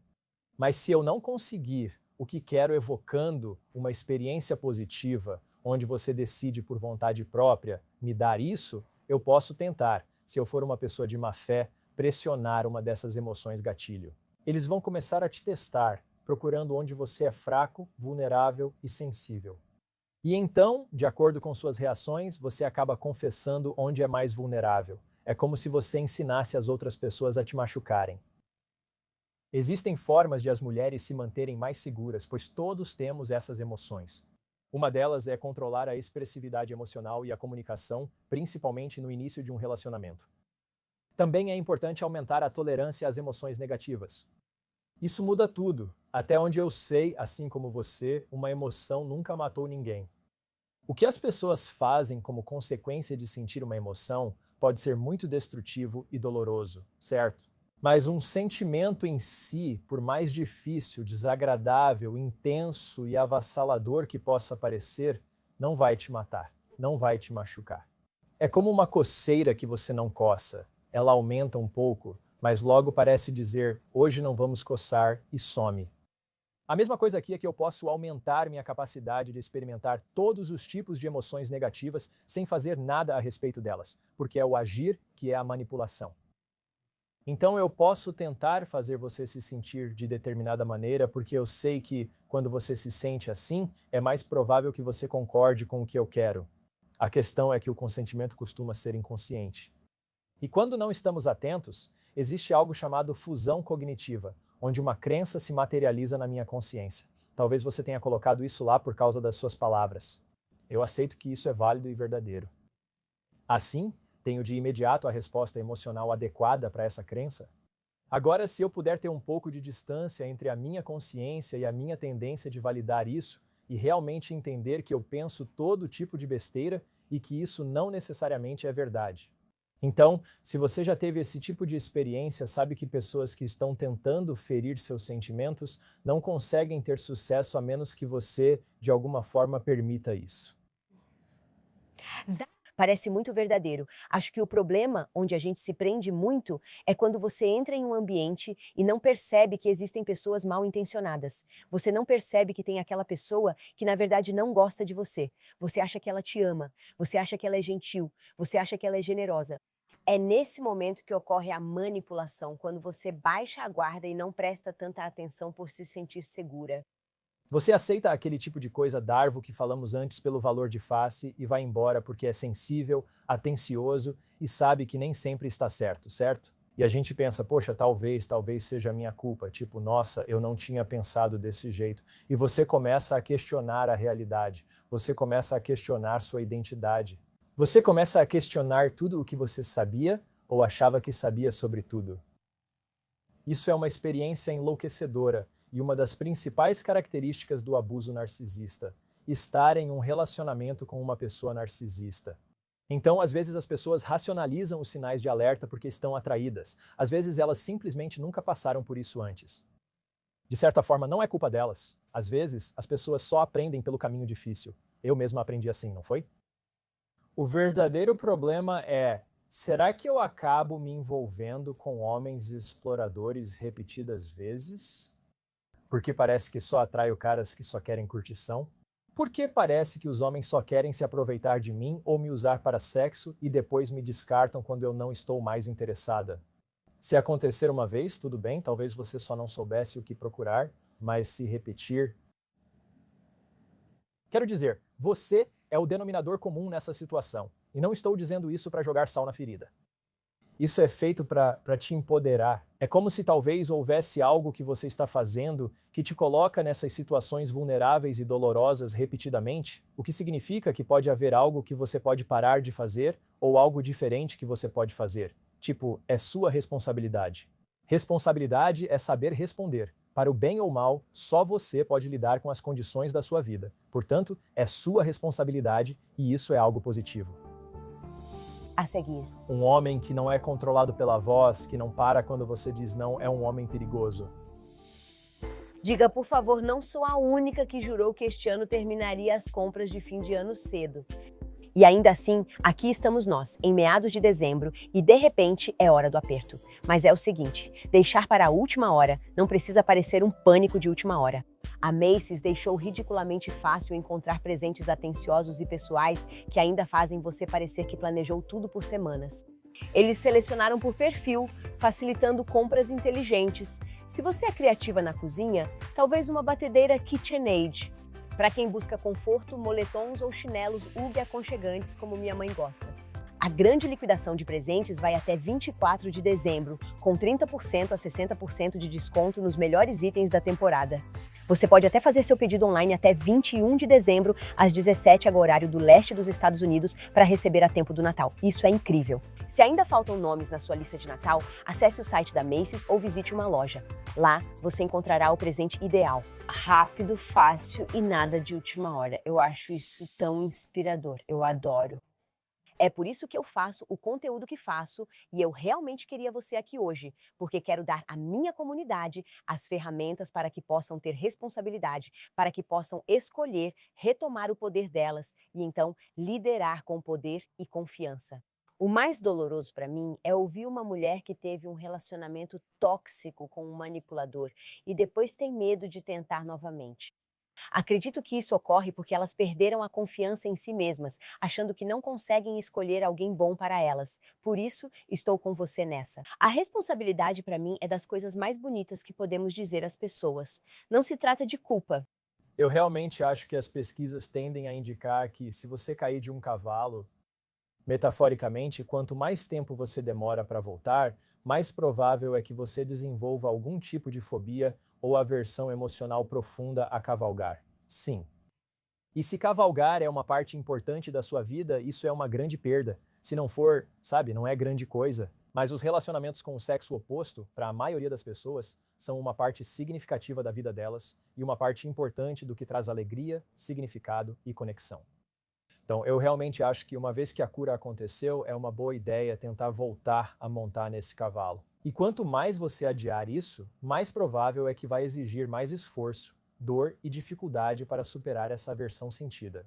Mas se eu não conseguir o que quero evocando uma experiência positiva, onde você decide por vontade própria me dar isso, eu posso tentar, se eu for uma pessoa de má fé, pressionar uma dessas emoções gatilho. Eles vão começar a te testar, procurando onde você é fraco, vulnerável e sensível. E então, de acordo com suas reações, você acaba confessando onde é mais vulnerável. É como se você ensinasse as outras pessoas a te machucarem. Existem formas de as mulheres se manterem mais seguras, pois todos temos essas emoções. Uma delas é controlar a expressividade emocional e a comunicação, principalmente no início de um relacionamento. Também é importante aumentar a tolerância às emoções negativas. Isso muda tudo. Até onde eu sei, assim como você, uma emoção nunca matou ninguém. O que as pessoas fazem como consequência de sentir uma emoção pode ser muito destrutivo e doloroso, certo? Mas um sentimento em si, por mais difícil, desagradável, intenso e avassalador que possa parecer, não vai te matar, não vai te machucar. É como uma coceira que você não coça. Ela aumenta um pouco, mas logo parece dizer, hoje não vamos coçar, e some. A mesma coisa aqui é que eu posso aumentar minha capacidade de experimentar todos os tipos de emoções negativas sem fazer nada a respeito delas, porque é o agir que é a manipulação. Então eu posso tentar fazer você se sentir de determinada maneira, porque eu sei que, quando você se sente assim, é mais provável que você concorde com o que eu quero. A questão é que o consentimento costuma ser inconsciente. E quando não estamos atentos, existe algo chamado fusão cognitiva, onde uma crença se materializa na minha consciência. Talvez você tenha colocado isso lá por causa das suas palavras. Eu aceito que isso é válido e verdadeiro. Assim, tenho de imediato a resposta emocional adequada para essa crença? Agora, se eu puder ter um pouco de distância entre a minha consciência e a minha tendência de validar isso, e realmente entender que eu penso todo tipo de besteira e que isso não necessariamente é verdade. Então, se você já teve esse tipo de experiência, sabe que pessoas que estão tentando ferir seus sentimentos não conseguem ter sucesso a menos que você, de alguma forma, permita isso. Parece muito verdadeiro. Acho que o problema, onde a gente se prende muito, é quando você entra em um ambiente e não percebe que existem pessoas mal intencionadas. Você não percebe que tem aquela pessoa que na verdade não gosta de você. Você acha que ela te ama, você acha que ela é gentil, você acha que ela é generosa. É nesse momento que ocorre a manipulação, quando você baixa a guarda e não presta tanta atenção por se sentir segura. Você aceita aquele tipo de coisa darvo que falamos antes pelo valor de face e vai embora porque é sensível, atencioso e sabe que nem sempre está certo, certo? E a gente pensa, poxa, talvez seja minha culpa. Tipo, nossa, eu não tinha pensado desse jeito. E você começa a questionar a realidade. Você começa a questionar sua identidade. Você começa a questionar tudo o que você sabia ou achava que sabia sobre tudo. Isso é uma experiência enlouquecedora e uma das principais características do abuso narcisista: estar em um relacionamento com uma pessoa narcisista. Então, às vezes as pessoas racionalizam os sinais de alerta porque estão atraídas. Às vezes elas simplesmente nunca passaram por isso antes. De certa forma, não é culpa delas. Às vezes, as pessoas só aprendem pelo caminho difícil. Eu mesma aprendi assim, não foi? O verdadeiro problema é: será que eu acabo me envolvendo com homens exploradores repetidas vezes? Porque parece que só atraio caras que só querem curtição? Por que parece que os homens só querem se aproveitar de mim ou me usar para sexo e depois me descartam quando eu não estou mais interessada? Se acontecer uma vez, tudo bem, talvez você só não soubesse o que procurar, mas se repetir... Quero dizer, você é o denominador comum nessa situação, e não estou dizendo isso para jogar sal na ferida. Isso é feito para te empoderar. É como se talvez houvesse algo que você está fazendo que te coloca nessas situações vulneráveis e dolorosas repetidamente, o que significa que pode haver algo que você pode parar de fazer ou algo diferente que você pode fazer. Tipo, é sua responsabilidade. Responsabilidade é saber responder. Para o bem ou mal, só você pode lidar com as condições da sua vida. Portanto, é sua responsabilidade e isso é algo positivo. A seguir. Um homem que não é controlado pela voz, que não para quando você diz não, é um homem perigoso. Diga, por favor, não sou a única que jurou que este ano terminaria as compras de fim de ano cedo. E ainda assim, aqui estamos nós, em meados de dezembro, e de repente é hora do aperto. Mas é o seguinte, deixar para a última hora não precisa parecer um pânico de última hora. A Macy's deixou ridiculamente fácil encontrar presentes atenciosos e pessoais que ainda fazem você parecer que planejou tudo por semanas. Eles selecionaram por perfil, facilitando compras inteligentes. Se você é criativa na cozinha, talvez uma batedeira KitchenAid. Para quem busca conforto, moletons ou chinelos UGG aconchegantes, como minha mãe gosta. A grande liquidação de presentes vai até 24 de dezembro, com 30% a 60% de desconto nos melhores itens da temporada. Você pode até fazer seu pedido online até 21 de dezembro, às 17 h horário do leste dos Estados Unidos, para receber a tempo do Natal. Isso é incrível! Se ainda faltam nomes na sua lista de Natal, acesse o site da Macy's ou visite uma loja. Lá, você encontrará o presente ideal. Rápido, fácil e nada de última hora. Eu acho isso tão inspirador. Eu adoro. É por isso que eu faço o conteúdo que faço e eu realmente queria você aqui hoje, porque quero dar à minha comunidade as ferramentas para que possam ter responsabilidade, para que possam escolher retomar o poder delas e então liderar com poder e confiança. O mais doloroso para mim é ouvir uma mulher que teve um relacionamento tóxico com um manipulador e depois tem medo de tentar novamente. Acredito que isso ocorre porque elas perderam a confiança em si mesmas, achando que não conseguem escolher alguém bom para elas. Por isso, estou com você nessa. A responsabilidade para mim é das coisas mais bonitas que podemos dizer às pessoas. Não se trata de culpa. Eu realmente acho que as pesquisas tendem a indicar que se você cair de um cavalo, metaforicamente, quanto mais tempo você demora para voltar, mais provável é que você desenvolva algum tipo de fobia ou aversão emocional profunda a cavalgar. Sim. E se cavalgar é uma parte importante da sua vida, isso é uma grande perda. Se não for, sabe, não é grande coisa. Mas os relacionamentos com o sexo oposto, para a maioria das pessoas, são uma parte significativa da vida delas e uma parte importante do que traz alegria, significado e conexão. Então, eu realmente acho que uma vez que a cura aconteceu, é uma boa ideia tentar voltar a montar nesse cavalo. E quanto mais você adiar isso, mais provável é que vai exigir mais esforço, dor e dificuldade para superar essa aversão sentida.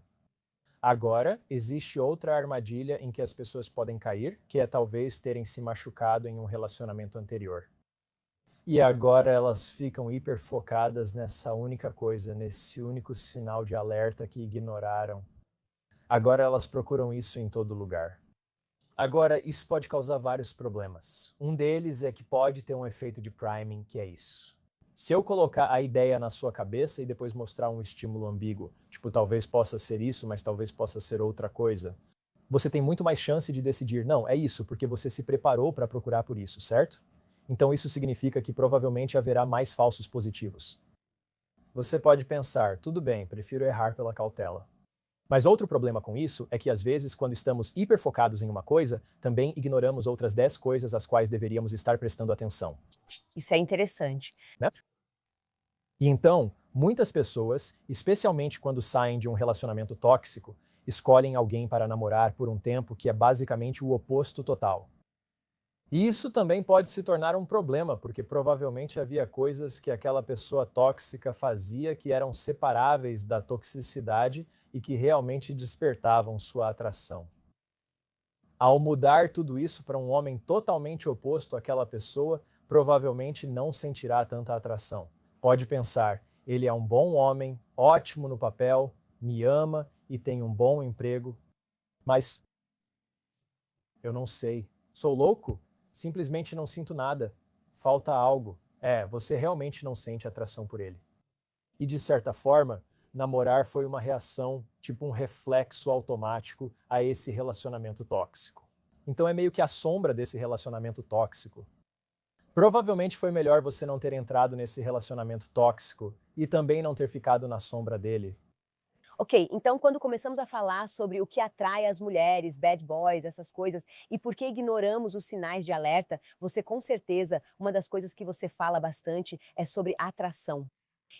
Agora, existe outra armadilha em que as pessoas podem cair, que é talvez terem se machucado em um relacionamento anterior. E agora elas ficam hiper focadas nessa única coisa, nesse único sinal de alerta que ignoraram. Agora elas procuram isso em todo lugar. Agora, isso pode causar vários problemas. Um deles é que pode ter um efeito de priming, que é isso. Se eu colocar a ideia na sua cabeça e depois mostrar um estímulo ambíguo, tipo, talvez possa ser isso, mas talvez possa ser outra coisa, você tem muito mais chance de decidir, não, é isso, porque você se preparou para procurar por isso, certo? Então isso significa que provavelmente haverá mais falsos positivos. Você pode pensar, tudo bem, prefiro errar pela cautela. Mas outro problema com isso é que às vezes, quando estamos hiperfocados em uma coisa, também ignoramos outras 10 coisas às quais deveríamos estar prestando atenção. Isso é interessante. Né? E então, muitas pessoas, especialmente quando saem de um relacionamento tóxico, escolhem alguém para namorar por um tempo que é basicamente o oposto total. E isso também pode se tornar um problema, porque provavelmente havia coisas que aquela pessoa tóxica fazia que eram separáveis da toxicidade e que realmente despertavam sua atração. Ao mudar tudo isso para um homem totalmente oposto àquela pessoa, provavelmente não sentirá tanta atração. Pode pensar, ele é um bom homem, ótimo no papel, me ama e tem um bom emprego, mas eu não sei. Sou louco? Simplesmente não sinto nada. Falta algo. Você realmente não sente atração por ele. E de certa forma, namorar foi uma reação, tipo um reflexo automático a esse relacionamento tóxico. Então é meio que a sombra desse relacionamento tóxico. Provavelmente foi melhor você não ter entrado nesse relacionamento tóxico e também não ter ficado na sombra dele. Ok, então quando começamos a falar sobre o que atrai as mulheres, bad boys, essas coisas, e por que ignoramos os sinais de alerta, você com certeza, uma das coisas que você fala bastante é sobre atração.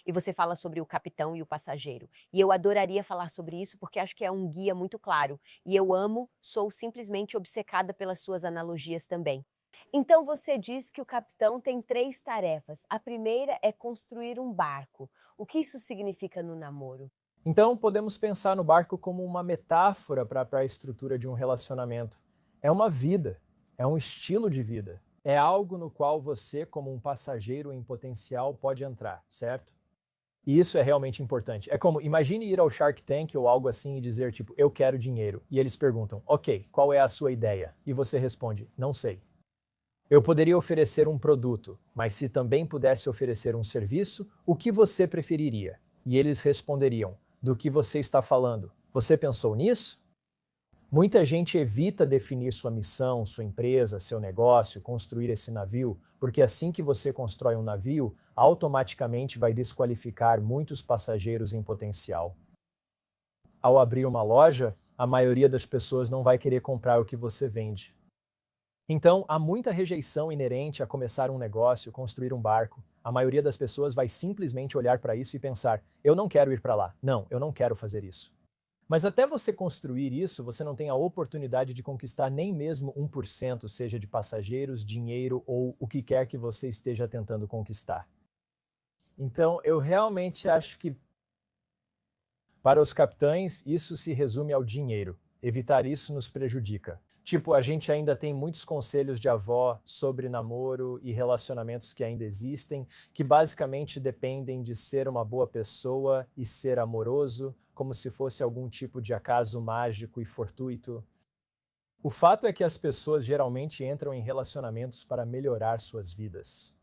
E você fala sobre o capitão e o passageiro. E eu adoraria falar sobre isso porque acho que é um guia muito claro. E eu amo, sou simplesmente obcecada pelas suas analogias também. Então você diz que o capitão tem 3 tarefas. A primeira é construir um barco. O que isso significa no namoro? Então, podemos pensar no barco como uma metáfora para a estrutura de um relacionamento. É uma vida, é um estilo de vida. É algo no qual você, como um passageiro em potencial, pode entrar, certo? E isso é realmente importante. É como, imagine ir ao Shark Tank ou algo assim e dizer, tipo, eu quero dinheiro. E eles perguntam, ok, qual é a sua ideia? E você responde, não sei. Eu poderia oferecer um produto, mas se também pudesse oferecer um serviço, o que você preferiria? E eles responderiam, do que você está falando? Você pensou nisso? Muita gente evita definir sua missão, sua empresa, seu negócio, construir esse navio, porque assim que você constrói um navio, automaticamente vai desqualificar muitos passageiros em potencial. Ao abrir uma loja, a maioria das pessoas não vai querer comprar o que você vende. Então, há muita rejeição inerente a começar um negócio, construir um barco. A maioria das pessoas vai simplesmente olhar para isso e pensar: eu não quero ir para lá. Não, eu não quero fazer isso. Mas até você construir isso, você não tem a oportunidade de conquistar nem mesmo 1%, seja de passageiros, dinheiro ou o que quer que você esteja tentando conquistar. Então, eu realmente acho que, para os capitães, isso se resume ao dinheiro. Evitar isso nos prejudica. Tipo, a gente ainda tem muitos conselhos de avó sobre namoro e relacionamentos que ainda existem, que basicamente dependem de ser uma boa pessoa e ser amoroso, como se fosse algum tipo de acaso mágico e fortuito. O fato é que as pessoas geralmente entram em relacionamentos para melhorar suas vidas.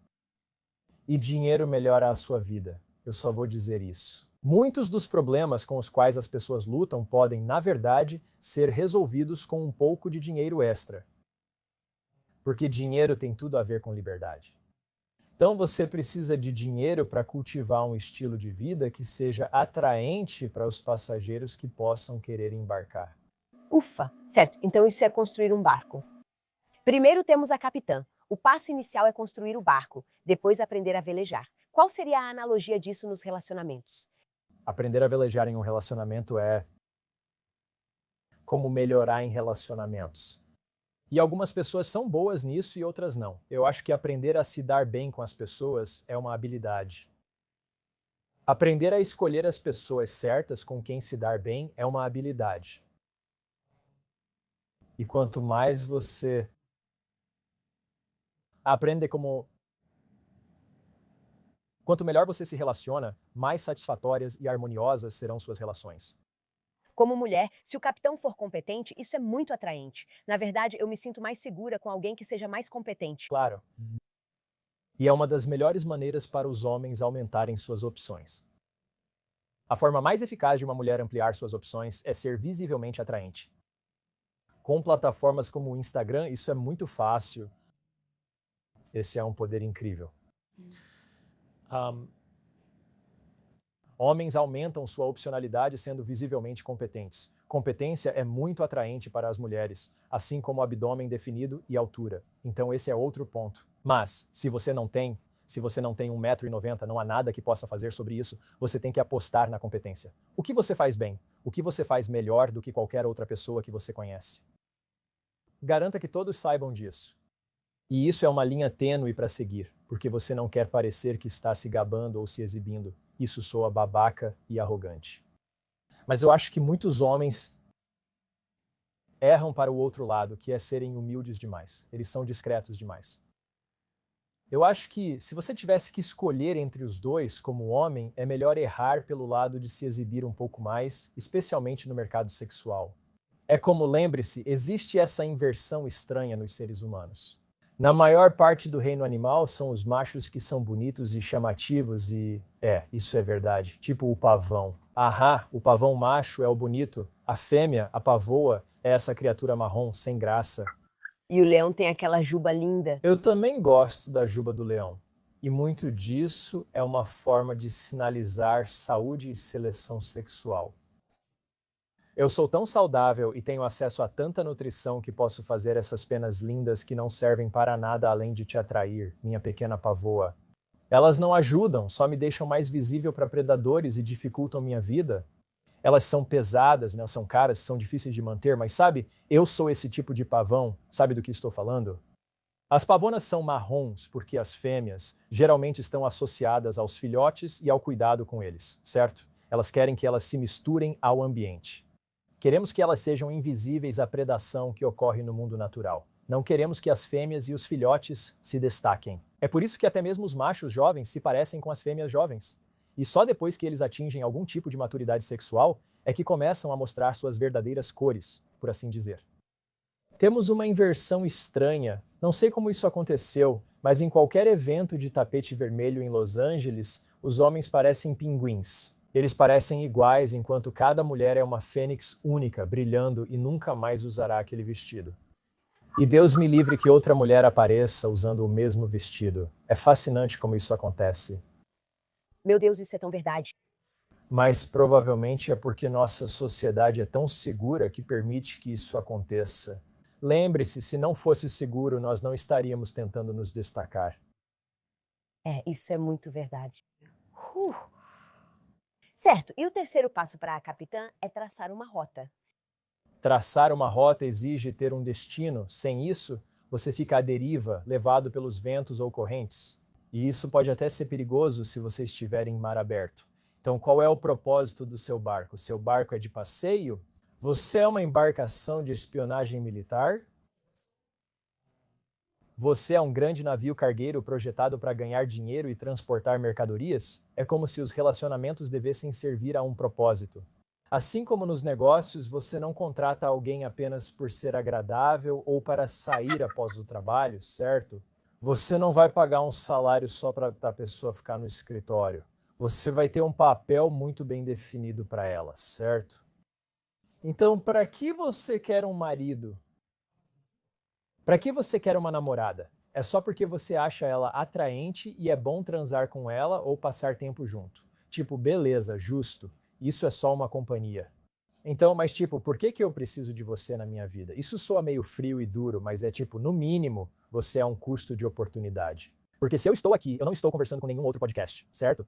E dinheiro melhora a sua vida. Eu só vou dizer isso. Muitos dos problemas com os quais as pessoas lutam podem, na verdade, ser resolvidos com um pouco de dinheiro extra. Porque dinheiro tem tudo a ver com liberdade. Então você precisa de dinheiro para cultivar um estilo de vida que seja atraente para os passageiros que possam querer embarcar. Ufa, certo. Então isso é construir um barco. Primeiro temos a capitã. O passo inicial é construir o barco, depois aprender a velejar. Qual seria a analogia disso nos relacionamentos? Aprender a velejar em um relacionamento é como melhorar em relacionamentos. E algumas pessoas são boas nisso e outras não. Eu acho que aprender a se dar bem com as pessoas é uma habilidade. Aprender a escolher as pessoas certas com quem se dar bem é uma habilidade. E quanto mais você aprende como. Quanto melhor você se relaciona, mais satisfatórias e harmoniosas serão suas relações. Como mulher, se o capitão for competente, isso é muito atraente. Na verdade, eu me sinto mais segura com alguém que seja mais competente. Claro. E é uma das melhores maneiras para os homens aumentarem suas opções. A forma mais eficaz de uma mulher ampliar suas opções é ser visivelmente atraente. Com plataformas como o Instagram, isso é muito fácil. Esse é um poder incrível. Homens aumentam sua opcionalidade sendo visivelmente competentes. Competência é muito atraente para as mulheres, assim como o abdômen definido e altura. Então esse é outro ponto. Mas, se você não tem 1,90 m, não há nada que possa fazer sobre isso, você tem que apostar na competência. O que você faz bem? O que você faz melhor do que qualquer outra pessoa que você conhece? Garanta que todos saibam disso. E isso é uma linha tênue para seguir, porque você não quer parecer que está se gabando ou se exibindo. Isso soa babaca e arrogante. Mas eu acho que muitos homens erram para o outro lado, que é serem humildes demais. Eles são discretos demais. Eu acho que, se você tivesse que escolher entre os dois como homem, é melhor errar pelo lado de se exibir um pouco mais, especialmente no mercado sexual. É como, lembre-se, existe essa inversão estranha nos seres humanos. Na maior parte do reino animal, são os machos que são bonitos e chamativos e... isso é verdade. Tipo o pavão. Ahá, o pavão macho é o bonito. A fêmea, a pavoa, é essa criatura marrom, sem graça. E o leão tem aquela juba linda. Eu também gosto da juba do leão. E muito disso é uma forma de sinalizar saúde e seleção sexual. Eu sou tão saudável e tenho acesso a tanta nutrição que posso fazer essas penas lindas que não servem para nada além de te atrair, minha pequena pavoa. Elas não ajudam, só me deixam mais visível para predadores e dificultam minha vida. Elas são pesadas, né? São caras, são difíceis de manter, mas sabe, eu sou esse tipo de pavão, sabe do que estou falando? As pavonas são marrons porque as fêmeas geralmente estão associadas aos filhotes e ao cuidado com eles, certo? Elas querem que elas se misturem ao ambiente. Queremos que elas sejam invisíveis à predação que ocorre no mundo natural. Não queremos que as fêmeas e os filhotes se destaquem. É por isso que até mesmo os machos jovens se parecem com as fêmeas jovens. E só depois que eles atingem algum tipo de maturidade sexual é que começam a mostrar suas verdadeiras cores, por assim dizer. Temos uma inversão estranha. Não sei como isso aconteceu, mas em qualquer evento de tapete vermelho em Los Angeles, os homens parecem pinguins. Eles parecem iguais, enquanto cada mulher é uma fênix única, brilhando e nunca mais usará aquele vestido. E Deus me livre que outra mulher apareça usando o mesmo vestido. É fascinante como isso acontece. Meu Deus, isso é tão verdade. Mas provavelmente é porque nossa sociedade é tão segura que permite que isso aconteça. Lembre-se, se não fosse seguro, nós não estaríamos tentando nos destacar. Isso é muito verdade. Uh. Certo, e o terceiro passo para a capitã é traçar uma rota. Traçar uma rota exige ter um destino. Sem isso, você fica à deriva, levado pelos ventos ou correntes. E isso pode até ser perigoso se você estiver em mar aberto. Então, qual é o propósito do seu barco? Seu barco é de passeio? Você é uma embarcação de espionagem militar? Você é um grande navio cargueiro projetado para ganhar dinheiro e transportar mercadorias? É como se os relacionamentos devessem servir a um propósito. Assim como nos negócios, você não contrata alguém apenas por ser agradável ou para sair após o trabalho, certo? Você não vai pagar um salário só para a pessoa ficar no escritório. Você vai ter um papel muito bem definido para ela, certo? Então, para que você quer um marido? Para que você quer uma namorada? É só porque você acha ela atraente e é bom transar com ela ou passar tempo junto. Tipo, beleza, justo. Isso é só uma companhia. Então, mas tipo, por que eu preciso de você na minha vida? Isso soa meio frio e duro, mas é tipo, no mínimo, você é um custo de oportunidade. Porque se eu estou aqui, eu não estou conversando com nenhum outro podcast, certo?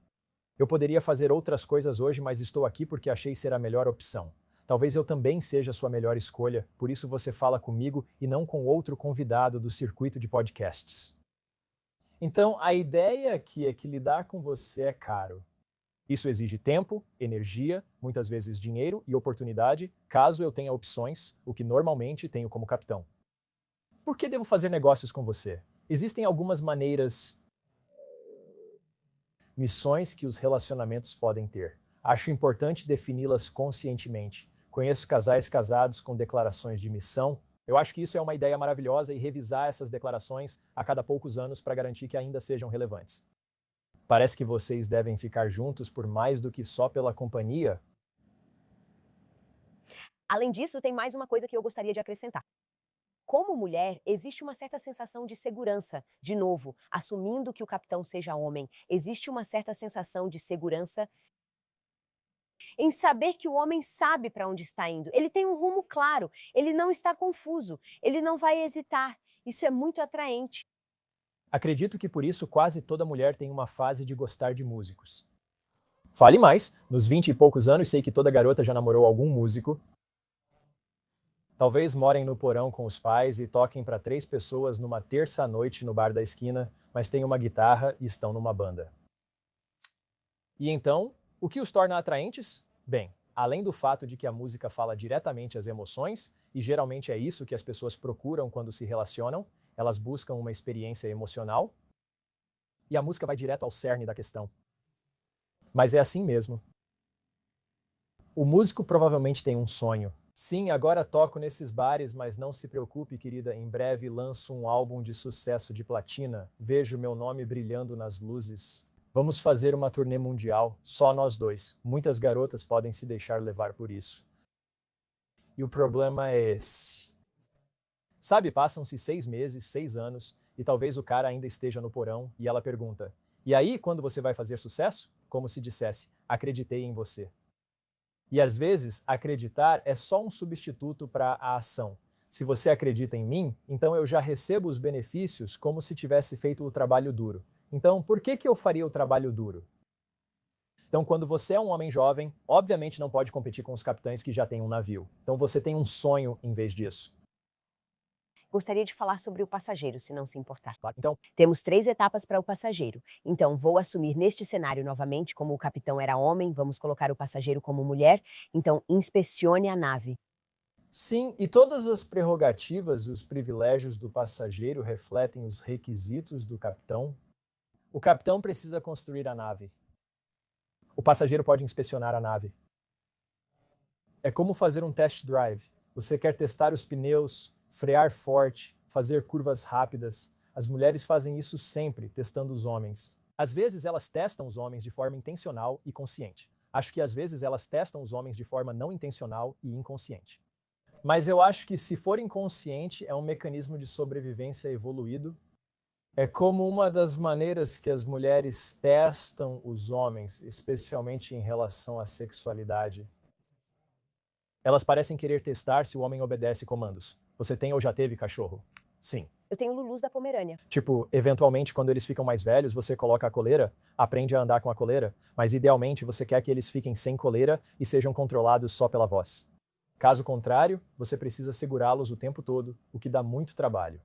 Eu poderia fazer outras coisas hoje, mas estou aqui porque achei ser a melhor opção. Talvez eu também seja a sua melhor escolha, por isso você fala comigo e não com outro convidado do circuito de podcasts. Então, a ideia aqui é que lidar com você é caro. Isso exige tempo, energia, muitas vezes dinheiro e oportunidade, caso eu tenha opções, o que normalmente tenho como capitão. Por que devo fazer negócios com você? Existem algumas missões que os relacionamentos podem ter. Acho importante defini-las conscientemente. Conheço casais casados com declarações de missão. Eu acho que isso é uma ideia maravilhosa e revisar essas declarações a cada poucos anos para garantir que ainda sejam relevantes. Parece que vocês devem ficar juntos por mais do que só pela companhia. Além disso, tem mais uma coisa que eu gostaria de acrescentar. Como mulher, existe uma certa sensação de segurança. De novo, assumindo que o capitão seja homem, existe uma certa sensação de segurança em saber que o homem sabe para onde está indo. Ele tem um rumo claro, ele não está confuso, ele não vai hesitar. Isso é muito atraente. Acredito que por isso quase toda mulher tem uma fase de gostar de músicos. Fale mais, nos 20 e poucos anos sei que toda garota já namorou algum músico. Talvez morem no porão com os pais e toquem para 3 pessoas numa terça-noite no bar da esquina, mas têm uma guitarra e estão numa banda. E então, o que os torna atraentes? Bem, além do fato de que a música fala diretamente às emoções, e geralmente é isso que as pessoas procuram quando se relacionam, elas buscam uma experiência emocional, e a música vai direto ao cerne da questão. Mas é assim mesmo. O músico provavelmente tem um sonho. Sim, agora toco nesses bares, mas não se preocupe, querida, em breve lanço um álbum de sucesso de platina. Vejo meu nome brilhando nas luzes. Vamos fazer uma turnê mundial, só nós dois. Muitas garotas podem se deixar levar por isso. E o problema é esse. Sabe, passam-se 6 meses, 6 anos, e talvez o cara ainda esteja no porão, e ela pergunta, e aí, quando você vai fazer sucesso? Como se dissesse, acreditei em você. E às vezes, acreditar é só um substituto para a ação. Se você acredita em mim, então eu já recebo os benefícios como se tivesse feito o trabalho duro. Então, por que eu faria o trabalho duro? Então, quando você é um homem jovem, obviamente não pode competir com os capitães que já têm um navio. Então, você tem um sonho em vez disso. Gostaria de falar sobre o passageiro, se não se importar. Claro. Então, Temos 3 etapas para o passageiro. Então, vou assumir neste cenário novamente, como o capitão era homem, vamos colocar o passageiro como mulher. Então, inspecione a nave. sim, e todas as prerrogativas e os privilégios do passageiro refletem os requisitos do capitão. O capitão precisa construir a nave. O passageiro pode inspecionar a nave. É como fazer um test drive. Você quer testar os pneus, frear forte, fazer curvas rápidas. As mulheres fazem isso sempre, testando os homens. Às vezes elas testam os homens de forma intencional e consciente. Acho que às vezes elas testam os homens de forma não intencional e inconsciente. Mas eu acho que se for inconsciente, é um mecanismo de sobrevivência evoluído. É como uma das maneiras que as mulheres testam os homens, especialmente em relação à sexualidade. Elas parecem querer testar se o homem obedece comandos. Você tem ou já teve cachorro? Sim. Eu tenho Lulus da Pomerânia. Tipo, eventualmente, quando eles ficam mais velhos, você coloca a coleira, aprende a andar com a coleira, mas idealmente você quer que eles fiquem sem coleira e sejam controlados só pela voz. Caso contrário, você precisa segurá-los o tempo todo, o que dá muito trabalho.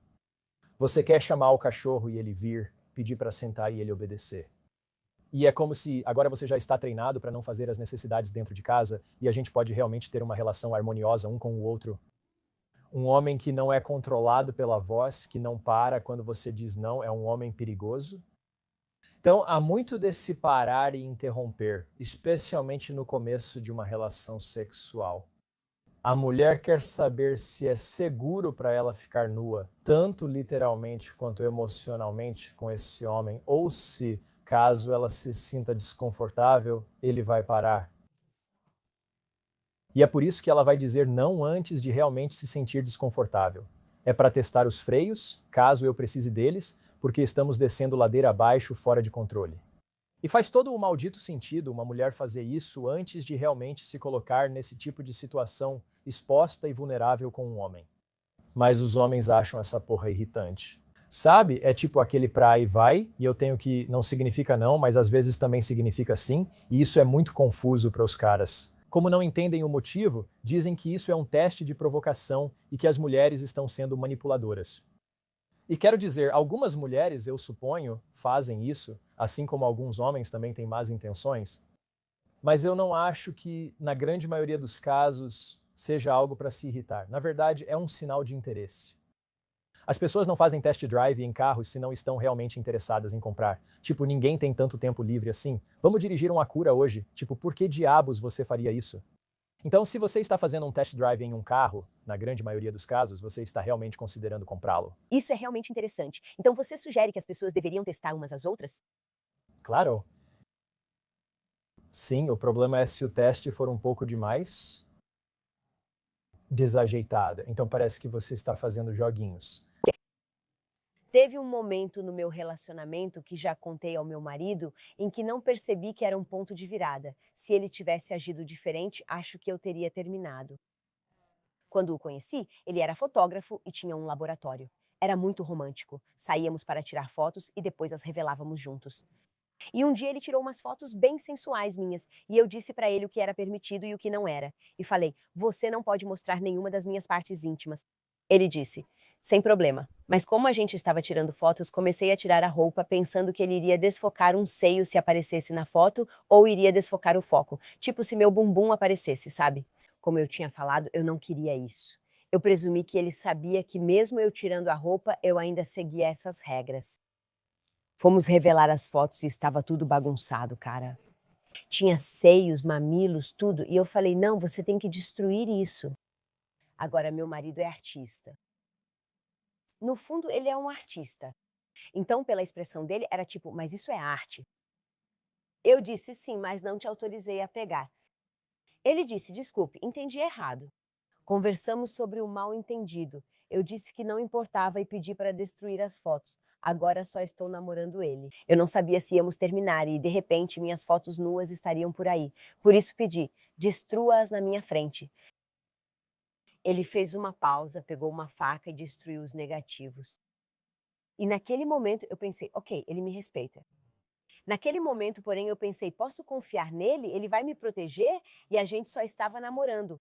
Você quer chamar o cachorro e ele vir, pedir para sentar e ele obedecer. E é como se agora você já está treinado para não fazer as necessidades dentro de casa e a gente pode realmente ter uma relação harmoniosa um com o outro. Um homem que não é controlado pela voz, que não para quando você diz não, é um homem perigoso. Então, há muito desse parar e interromper, especialmente no começo de uma relação sexual. A mulher quer saber se é seguro para ela ficar nua, tanto literalmente quanto emocionalmente, com esse homem, ou se, caso ela se sinta desconfortável, ele vai parar. E é por isso que ela vai dizer não antes de realmente se sentir desconfortável. É para testar os freios, caso eu precise deles, porque estamos descendo ladeira abaixo fora de controle. E faz todo o maldito sentido uma mulher fazer isso antes de realmente se colocar nesse tipo de situação exposta e vulnerável com um homem. Mas os homens acham essa porra irritante. Sabe? É tipo aquele pra e vai, e eu tenho que não significa não, mas às vezes também significa sim, e isso é muito confuso para os caras. Como não entendem o motivo, dizem que isso é um teste de provocação e que as mulheres estão sendo manipuladoras. E quero dizer, algumas mulheres, eu suponho, fazem isso, assim como alguns homens também têm más intenções, mas eu não acho que, na grande maioria dos casos, seja algo para se irritar. Na verdade, é um sinal de interesse. As pessoas não fazem test drive em carros se não estão realmente interessadas em comprar. Tipo, ninguém tem tanto tempo livre assim. Vamos dirigir um Acura hoje. Tipo, por que diabos você faria isso? Então, se você está fazendo um test drive em um carro, na grande maioria dos casos, você está realmente considerando comprá-lo. Isso é realmente interessante. Então, você sugere que as pessoas deveriam testar umas às outras? Claro. Sim, o problema é se o teste for um pouco demais desajeitado. Então parece que você está fazendo joguinhos. Teve um momento no meu relacionamento que já contei ao meu marido em que não percebi que era um ponto de virada. Se ele tivesse agido diferente, acho que eu teria terminado. Quando o conheci, ele era fotógrafo e tinha um laboratório. Era muito romântico. Saíamos para tirar fotos e depois as revelávamos juntos. E um dia ele tirou umas fotos bem sensuais minhas e eu disse para ele o que era permitido e o que não era. E falei: "Você não pode mostrar nenhuma das minhas partes íntimas." Ele disse: "Sem problema." Mas como a gente estava tirando fotos, comecei a tirar a roupa pensando que ele iria desfocar um seio se aparecesse na foto ou iria desfocar o foco, tipo se meu bumbum aparecesse, sabe? Como eu tinha falado, eu não queria isso. Eu presumi que ele sabia que mesmo eu tirando a roupa, eu ainda seguia essas regras. Fomos revelar as fotos e estava tudo bagunçado, cara. Tinha seios, mamilos, tudo. E eu falei: "Não, você tem que destruir isso." Agora, meu marido é artista. No fundo, ele é um artista. Então, pela expressão dele, era tipo: "Mas isso é arte." Eu disse: "Sim, mas não te autorizei a pegar." Ele disse: "Desculpe, entendi errado." Conversamos sobre o mal-entendido. Eu disse que não importava e pedi para destruir as fotos. Agora só estou namorando ele. Eu não sabia se íamos terminar e, de repente, minhas fotos nuas estariam por aí. Por isso pedi: "Destrua-as na minha frente." Ele fez uma pausa, pegou uma faca e destruiu os negativos. E naquele momento eu pensei: ok, ele me respeita. Naquele momento, porém, eu pensei: posso confiar nele? Ele vai me proteger? E a gente só estava namorando.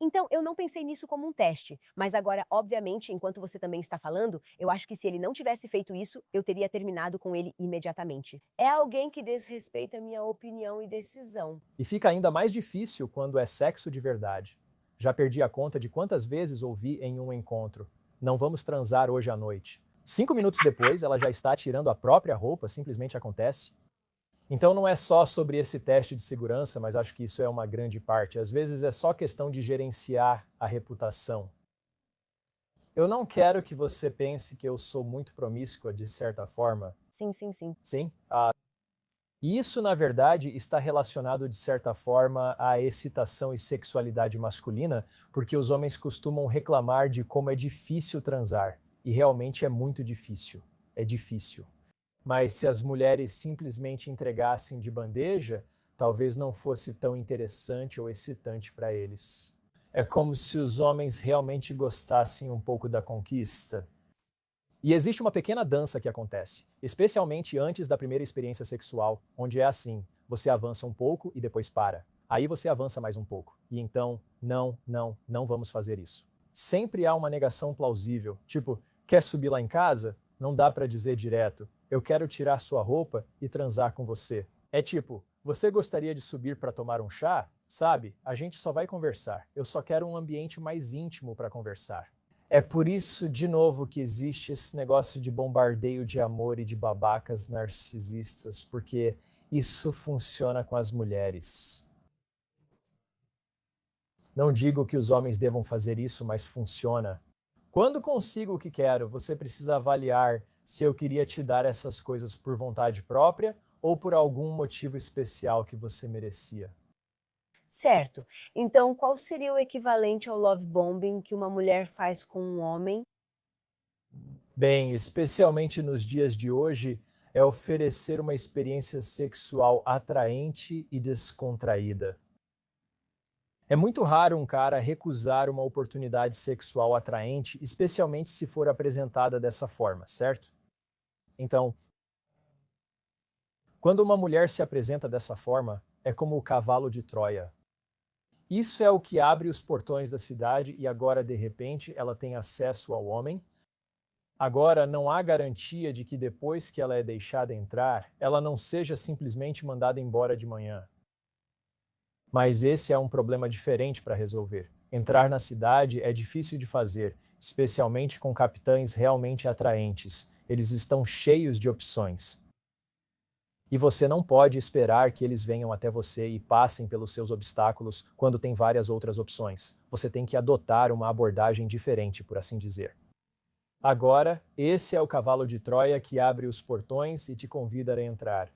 Então, eu não pensei nisso como um teste, mas agora, obviamente, enquanto você também está falando, eu acho que se ele não tivesse feito isso, eu teria terminado com ele imediatamente. É alguém que desrespeita minha opinião e decisão. E fica ainda mais difícil quando é sexo de verdade. Já perdi a conta de quantas vezes ouvi em um encontro: não vamos transar hoje à noite. 5 minutos depois, ela já está tirando a própria roupa, simplesmente acontece. Então não é só sobre esse teste de segurança, mas acho que isso é uma grande parte. Às vezes é só questão de gerenciar a reputação. Eu não quero que você pense que eu sou muito promíscua de certa forma. Sim, sim, sim. Sim? E isso, na verdade, está relacionado de certa forma à excitação e sexualidade masculina, porque os homens costumam reclamar de como é difícil transar. E realmente é muito difícil. É difícil. Mas se as mulheres simplesmente entregassem de bandeja, talvez não fosse tão interessante ou excitante para eles. É como se os homens realmente gostassem um pouco da conquista. E existe uma pequena dança que acontece, especialmente antes da primeira experiência sexual, onde é assim: você avança um pouco e depois para. Aí você avança mais um pouco. E então, não, não, não vamos fazer isso. Sempre há uma negação plausível, tipo, quer subir lá em casa? Não dá para dizer direto: eu quero tirar sua roupa e transar com você. É tipo, você gostaria de subir para tomar um chá? Sabe, a gente só vai conversar. Eu só quero um ambiente mais íntimo para conversar. É por isso, de novo, que existe esse negócio de bombardeio de amor e de babacas narcisistas, porque isso funciona com as mulheres. Não digo que os homens devam fazer isso, mas funciona. Quando consigo o que quero, você precisa avaliar se eu queria te dar essas coisas por vontade própria ou por algum motivo especial que você merecia. Certo. Então, qual seria o equivalente ao love bombing que uma mulher faz com um homem? Bem, especialmente nos dias de hoje, é oferecer uma experiência sexual atraente e descontraída. É muito raro um cara recusar uma oportunidade sexual atraente, especialmente se for apresentada dessa forma, certo? Então, quando uma mulher se apresenta dessa forma, é como o cavalo de Troia. Isso é o que abre os portões da cidade e agora, de repente, ela tem acesso ao homem. Agora, não há garantia de que depois que ela é deixada entrar, ela não seja simplesmente mandada embora de manhã. Mas esse é um problema diferente para resolver. Entrar na cidade é difícil de fazer, especialmente com capitães realmente atraentes. Eles estão cheios de opções. E você não pode esperar que eles venham até você e passem pelos seus obstáculos quando tem várias outras opções. Você tem que adotar uma abordagem diferente, por assim dizer. Agora, esse é o cavalo de Troia que abre os portões e te convida a entrar.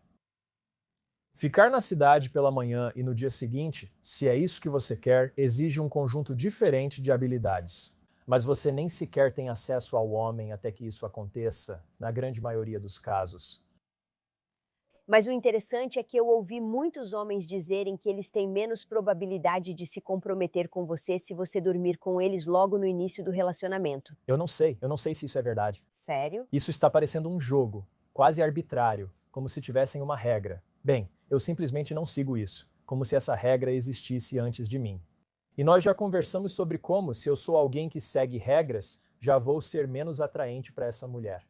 Ficar na cidade pela manhã e no dia seguinte, se é isso que você quer, exige um conjunto diferente de habilidades. Mas você nem sequer tem acesso ao homem até que isso aconteça, na grande maioria dos casos. Mas o interessante é que eu ouvi muitos homens dizerem que eles têm menos probabilidade de se comprometer com você se você dormir com eles logo no início do relacionamento. Eu não sei se isso é verdade. Sério? Isso está parecendo um jogo, quase arbitrário, como se tivessem uma regra. Bem, eu simplesmente não sigo isso, como se essa regra existisse antes de mim. E nós já conversamos sobre como, se eu sou alguém que segue regras, já vou ser menos atraente para essa mulher.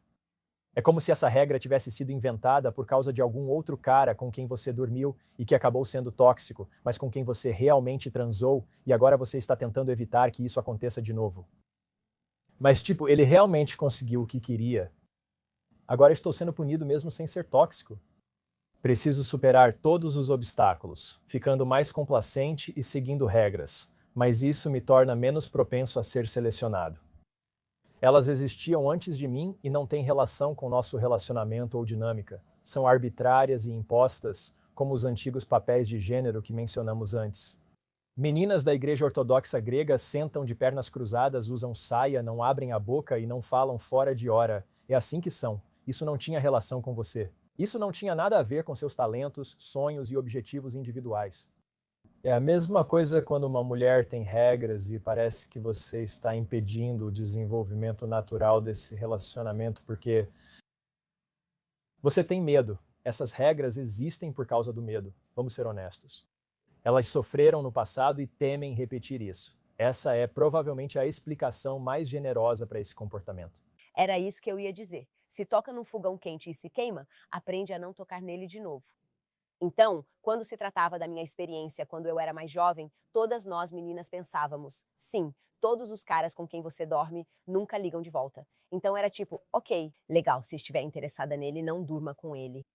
É como se essa regra tivesse sido inventada por causa de algum outro cara com quem você dormiu e que acabou sendo tóxico, mas com quem você realmente transou e agora você está tentando evitar que isso aconteça de novo. Mas, tipo, ele realmente conseguiu o que queria. Agora estou sendo punido mesmo sem ser tóxico. Preciso superar todos os obstáculos, ficando mais complacente e seguindo regras, mas isso me torna menos propenso a ser selecionado. Elas existiam antes de mim e não têm relação com nosso relacionamento ou dinâmica. São arbitrárias e impostas, como os antigos papéis de gênero que mencionamos antes. Meninas da Igreja Ortodoxa grega sentam de pernas cruzadas, usam saia, não abrem a boca e não falam fora de hora. É assim que são. Isso não tinha relação com você. Isso não tinha nada a ver com seus talentos, sonhos e objetivos individuais. É a mesma coisa quando uma mulher tem regras e parece que você está impedindo o desenvolvimento natural desse relacionamento porque você tem medo. Essas regras existem por causa do medo. Vamos ser honestos. Elas sofreram no passado e temem repetir isso. Essa é provavelmente a explicação mais generosa para esse comportamento. Era isso que eu ia dizer. Se toca num fogão quente e se queima, aprende a não tocar nele de novo. Então, quando se tratava da minha experiência quando eu era mais jovem, todas nós meninas pensávamos, sim, todos os caras com quem você dorme nunca ligam de volta. Então era tipo, ok, legal, se estiver interessada nele, não durma com ele.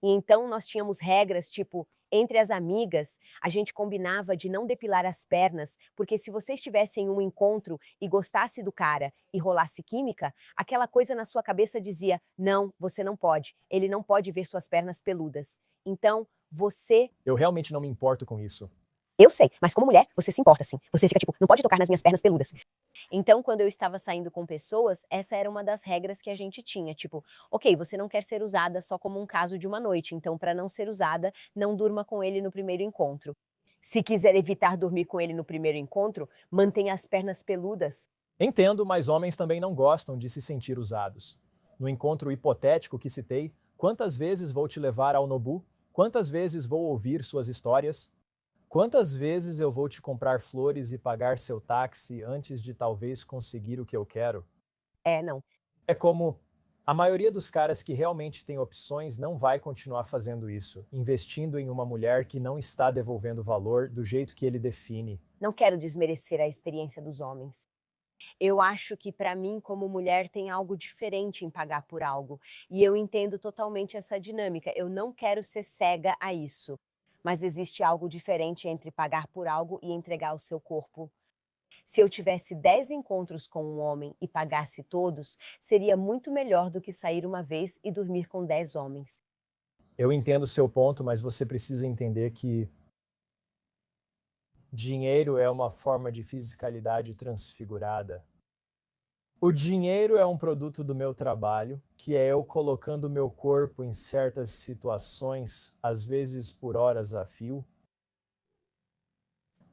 E então nós tínhamos regras, tipo, entre as amigas, a gente combinava de não depilar as pernas, porque se você estivesse em um encontro e gostasse do cara e rolasse química, aquela coisa na sua cabeça dizia: não, você não pode, ele não pode ver suas pernas peludas. Então, você. Eu realmente não me importo com isso. Eu sei, mas como mulher, você se importa sim. Você fica tipo, não pode tocar nas minhas pernas peludas. Então, quando eu estava saindo com pessoas, essa era uma das regras que a gente tinha, tipo, ok, você não quer ser usada só como um caso de uma noite, então para não ser usada, não durma com ele no primeiro encontro. Se quiser evitar dormir com ele no primeiro encontro, mantenha as pernas peludas. Entendo, mas homens também não gostam de se sentir usados. No encontro hipotético que citei, quantas vezes vou te levar ao Nobu? Quantas vezes vou ouvir suas histórias? Quantas vezes eu vou te comprar flores e pagar seu táxi antes de talvez conseguir o que eu quero? Não. É como a maioria dos caras que realmente tem opções não vai continuar fazendo isso, investindo em uma mulher que não está devolvendo valor do jeito que ele define. Não quero desmerecer a experiência dos homens. Eu acho que para mim, como mulher, tem algo diferente em pagar por algo. E eu entendo totalmente essa dinâmica. Eu não quero ser cega a isso. Mas existe algo diferente entre pagar por algo e entregar o seu corpo. Se eu tivesse 10 encontros com um homem e pagasse todos, seria muito melhor do que sair uma vez e dormir com 10 homens. Eu entendo o seu ponto, mas você precisa entender que dinheiro é uma forma de fisicalidade transfigurada. O dinheiro é um produto do meu trabalho, que é eu colocando meu corpo em certas situações, às vezes por horas a fio,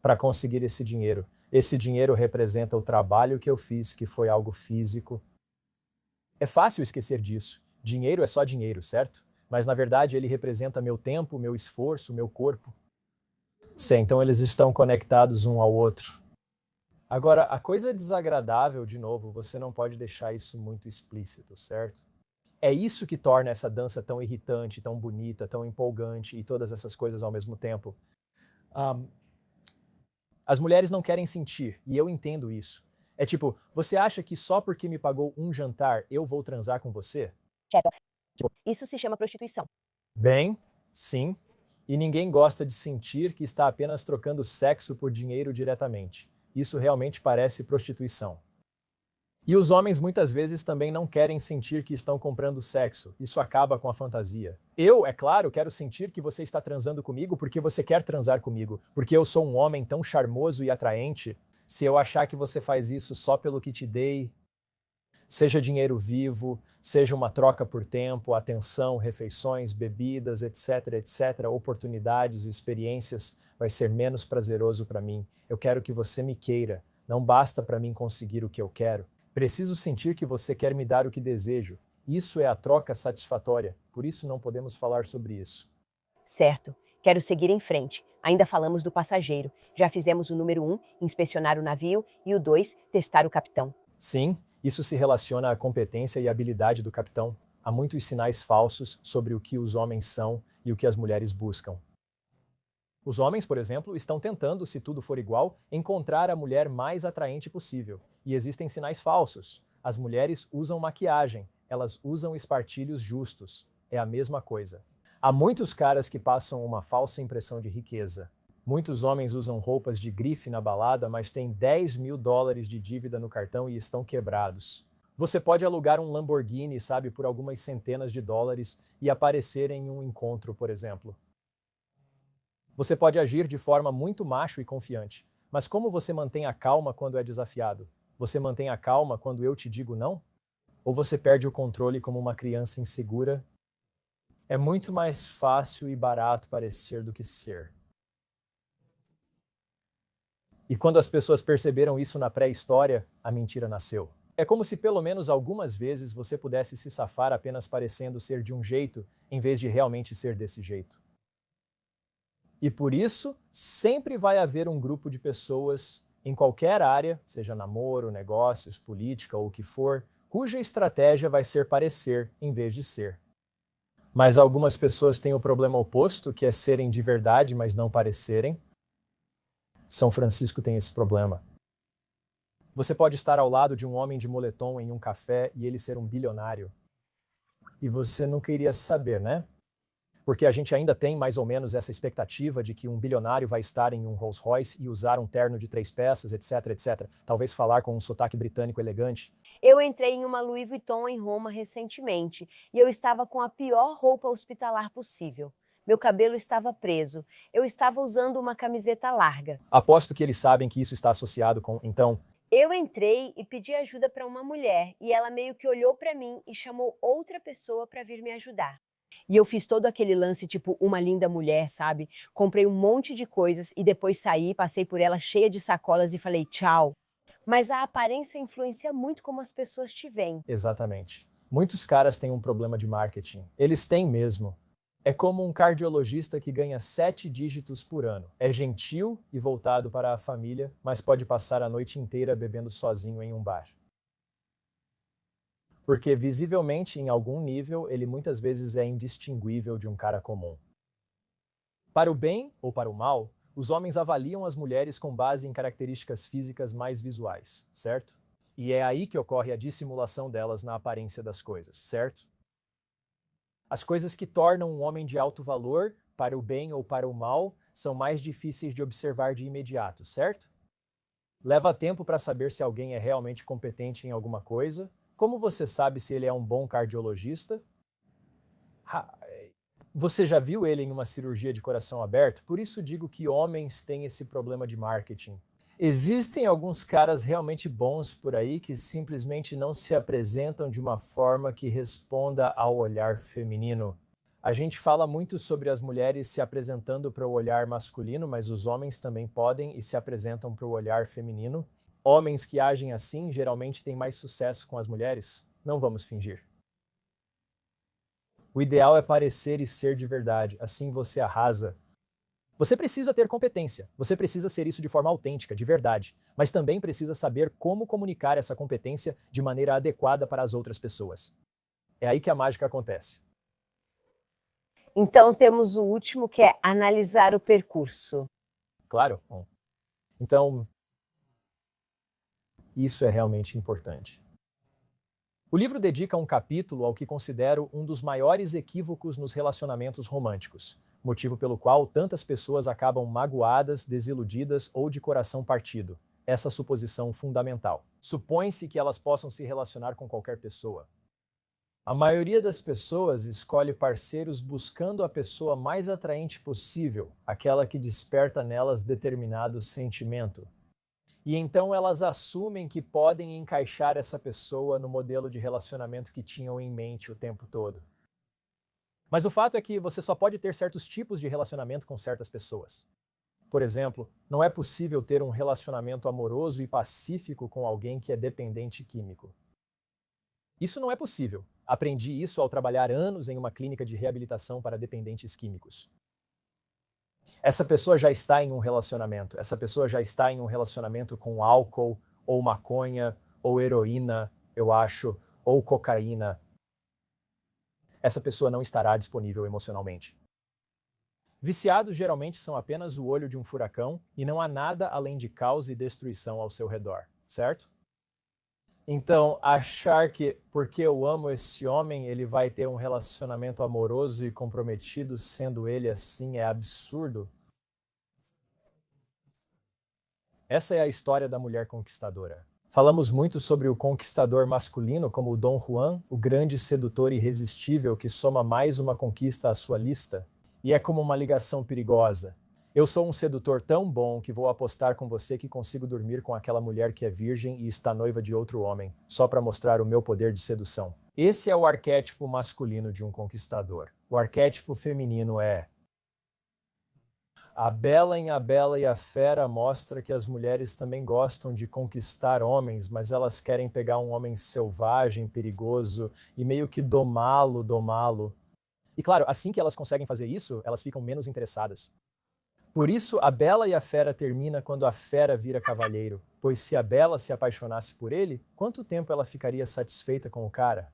para conseguir esse dinheiro. Esse dinheiro representa o trabalho que eu fiz, que foi algo físico. É fácil esquecer disso. Dinheiro é só dinheiro, certo? Mas na verdade ele representa meu tempo, meu esforço, meu corpo. Sim, então eles estão conectados um ao outro. Agora, a coisa desagradável, de novo, você não pode deixar isso muito explícito, certo? É isso que torna essa dança tão irritante, tão bonita, tão empolgante e todas essas coisas ao mesmo tempo. Ahm, as mulheres não querem sentir, e eu entendo isso. É tipo, você acha que só porque me pagou um jantar eu vou transar com você? Isso se chama prostituição. Bem, sim. E ninguém gosta de sentir que está apenas trocando sexo por dinheiro diretamente. Isso realmente parece prostituição. E os homens muitas vezes também não querem sentir que estão comprando sexo. Isso acaba com a fantasia. Eu, é claro, quero sentir que você está transando comigo porque você quer transar comigo, porque eu sou um homem tão charmoso e atraente. Se eu achar que você faz isso só pelo que te dei, seja dinheiro vivo, seja uma troca por tempo, atenção, refeições, bebidas, etc, etc, oportunidades, experiências, vai ser menos prazeroso para mim. Eu quero que você me queira. Não basta para mim conseguir o que eu quero. Preciso sentir que você quer me dar o que desejo. Isso é a troca satisfatória. Por isso não podemos falar sobre isso. Certo. Quero seguir em frente. Ainda falamos do passageiro. Já fizemos o número 1, inspecionar o navio, e o 2, testar o capitão. Sim, isso se relaciona à competência e habilidade do capitão. Há muitos sinais falsos sobre o que os homens são e o que as mulheres buscam. Os homens, por exemplo, estão tentando, se tudo for igual, encontrar a mulher mais atraente possível. E existem sinais falsos. As mulheres usam maquiagem, elas usam espartilhos justos. É a mesma coisa. Há muitos caras que passam uma falsa impressão de riqueza. Muitos homens usam roupas de grife na balada, mas têm $10.000 de dívida no cartão e estão quebrados. Você pode alugar um Lamborghini, sabe, por algumas centenas de dólares e aparecer em um encontro, por exemplo. Você pode agir de forma muito macho e confiante, mas como você mantém a calma quando é desafiado? Você mantém a calma quando eu te digo não? Ou você perde o controle como uma criança insegura? É muito mais fácil e barato parecer do que ser. E quando as pessoas perceberam isso na pré-história, a mentira nasceu. É como se pelo menos algumas vezes você pudesse se safar apenas parecendo ser de um jeito, em vez de realmente ser desse jeito. E por isso, sempre vai haver um grupo de pessoas em qualquer área, seja namoro, negócios, política ou o que for, cuja estratégia vai ser parecer em vez de ser. Mas algumas pessoas têm o problema oposto, que é serem de verdade, mas não parecerem. São Francisco tem esse problema. Você pode estar ao lado de um homem de moletom em um café e ele ser um bilionário. E você nunca iria saber, né? Porque a gente ainda tem mais ou menos essa expectativa de que um bilionário vai estar em um Rolls Royce e usar um terno de 3 peças, etc, etc. Talvez falar com um sotaque britânico elegante. Eu entrei em uma Louis Vuitton em Roma recentemente e eu estava com a pior roupa hospitalar possível. Meu cabelo estava preso. Eu estava usando uma camiseta larga. Aposto que eles sabem que isso está associado com, então, Eu entrei e pedi ajuda para uma mulher e ela meio que olhou para mim e chamou outra pessoa para vir me ajudar. E eu fiz todo aquele lance tipo uma linda mulher, sabe? Comprei um monte de coisas e depois saí, passei por ela cheia de sacolas e falei tchau. Mas a aparência influencia muito como as pessoas te veem. exatamente. Muitos caras têm um problema de marketing. Eles têm mesmo. É como um cardiologista que ganha 7 dígitos por ano. É gentil e voltado para a família, mas pode passar a noite inteira bebendo sozinho em um bar. Porque visivelmente, em algum nível, ele muitas vezes é indistinguível de um cara comum. Para o bem ou para o mal, os homens avaliam as mulheres com base em características físicas mais visuais, certo? E é aí que ocorre a dissimulação delas na aparência das coisas, certo? As coisas que tornam um homem de alto valor, para o bem ou para o mal, são mais difíceis de observar de imediato, certo? Leva tempo para saber se alguém é realmente competente em alguma coisa. Como você sabe se ele é um bom cardiologista? Você já viu ele em uma cirurgia de coração aberto? Por isso digo que homens têm esse problema de marketing. Existem alguns caras realmente bons por aí que simplesmente não se apresentam de uma forma que responda ao olhar feminino. A gente fala muito sobre as mulheres se apresentando para o olhar masculino, mas os homens também podem e se apresentam para o olhar feminino. Homens que agem assim geralmente têm mais sucesso com as mulheres. Não vamos fingir. O ideal é parecer e ser de verdade, assim você arrasa. Você precisa ter competência, você precisa ser isso de forma autêntica, de verdade, mas também precisa saber como comunicar essa competência de maneira adequada para as outras pessoas. É aí que a mágica acontece. Então temos o último que é analisar o percurso. Claro? Bom. Então, isso é realmente importante. O livro dedica um capítulo ao que considero um dos maiores equívocos nos relacionamentos românticos, motivo pelo qual tantas pessoas acabam magoadas, desiludidas ou de coração partido. Essa suposição fundamental. Supõe-se que elas possam se relacionar com qualquer pessoa. A maioria das pessoas escolhe parceiros buscando a pessoa mais atraente possível, aquela que desperta nelas determinado sentimento. E então elas assumem que podem encaixar essa pessoa no modelo de relacionamento que tinham em mente o tempo todo. Mas o fato é que você só pode ter certos tipos de relacionamento com certas pessoas. Por exemplo, não é possível ter um relacionamento amoroso e pacífico com alguém que é dependente químico. Isso não é possível. Aprendi isso ao trabalhar anos em uma clínica de reabilitação para dependentes químicos. Essa pessoa já está em um relacionamento. Essa pessoa já está em um relacionamento com álcool, ou maconha, ou heroína, eu acho, ou cocaína. Essa pessoa não estará disponível emocionalmente. Viciados geralmente são apenas o olho de um furacão e não há nada além de caos e destruição ao seu redor, certo? Então, achar que porque eu amo esse homem, ele vai ter um relacionamento amoroso e comprometido, sendo ele assim, é absurdo. Essa é a história da mulher conquistadora. Falamos muito sobre o conquistador masculino como o Dom Juan, o grande sedutor irresistível que soma mais uma conquista à sua lista. E é como uma ligação perigosa. Eu sou um sedutor tão bom que vou apostar com você que consigo dormir com aquela mulher que é virgem e está noiva de outro homem, só para mostrar o meu poder de sedução. Esse é o arquétipo masculino de um conquistador. O arquétipo feminino é: a Bela em A Bela e a Fera mostra que as mulheres também gostam de conquistar homens, mas elas querem pegar um homem selvagem, perigoso e meio que domá-lo. E claro, assim que elas conseguem fazer isso, elas ficam menos interessadas. Por isso, A Bela e a Fera termina quando a fera vira cavalheiro, pois se a Bela se apaixonasse por ele, quanto tempo ela ficaria satisfeita com o cara?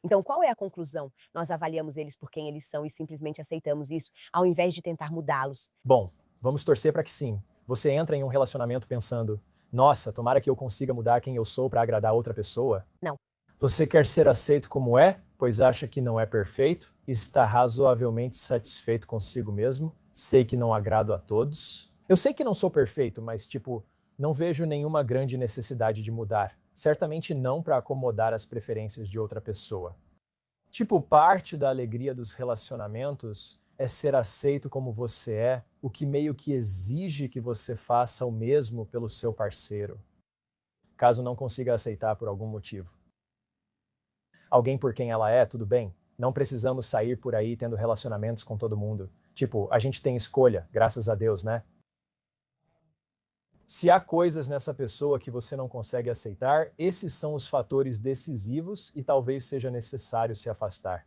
Então, qual é a conclusão? Nós avaliamos eles por quem eles são e simplesmente aceitamos isso, ao invés de tentar mudá-los. Bom, vamos torcer para que sim. Você entra em um relacionamento pensando, nossa, tomara que eu consiga mudar quem eu sou para agradar outra pessoa. Não. Você quer ser aceito como é, pois acha que não é perfeito, está razoavelmente satisfeito consigo mesmo, sei que não agrado a todos. Eu sei que não sou perfeito, mas tipo, não vejo nenhuma grande necessidade de mudar. Certamente não para acomodar as preferências de outra pessoa. Tipo, parte da alegria dos relacionamentos é ser aceito como você é, o que meio que exige que você faça o mesmo pelo seu parceiro, caso não consiga aceitar por algum motivo. Alguém por quem ela é, tudo bem. Não precisamos sair por aí tendo relacionamentos com todo mundo. Tipo, a gente tem escolha, graças a Deus, né? Se há coisas nessa pessoa que você não consegue aceitar, esses são os fatores decisivos e talvez seja necessário se afastar.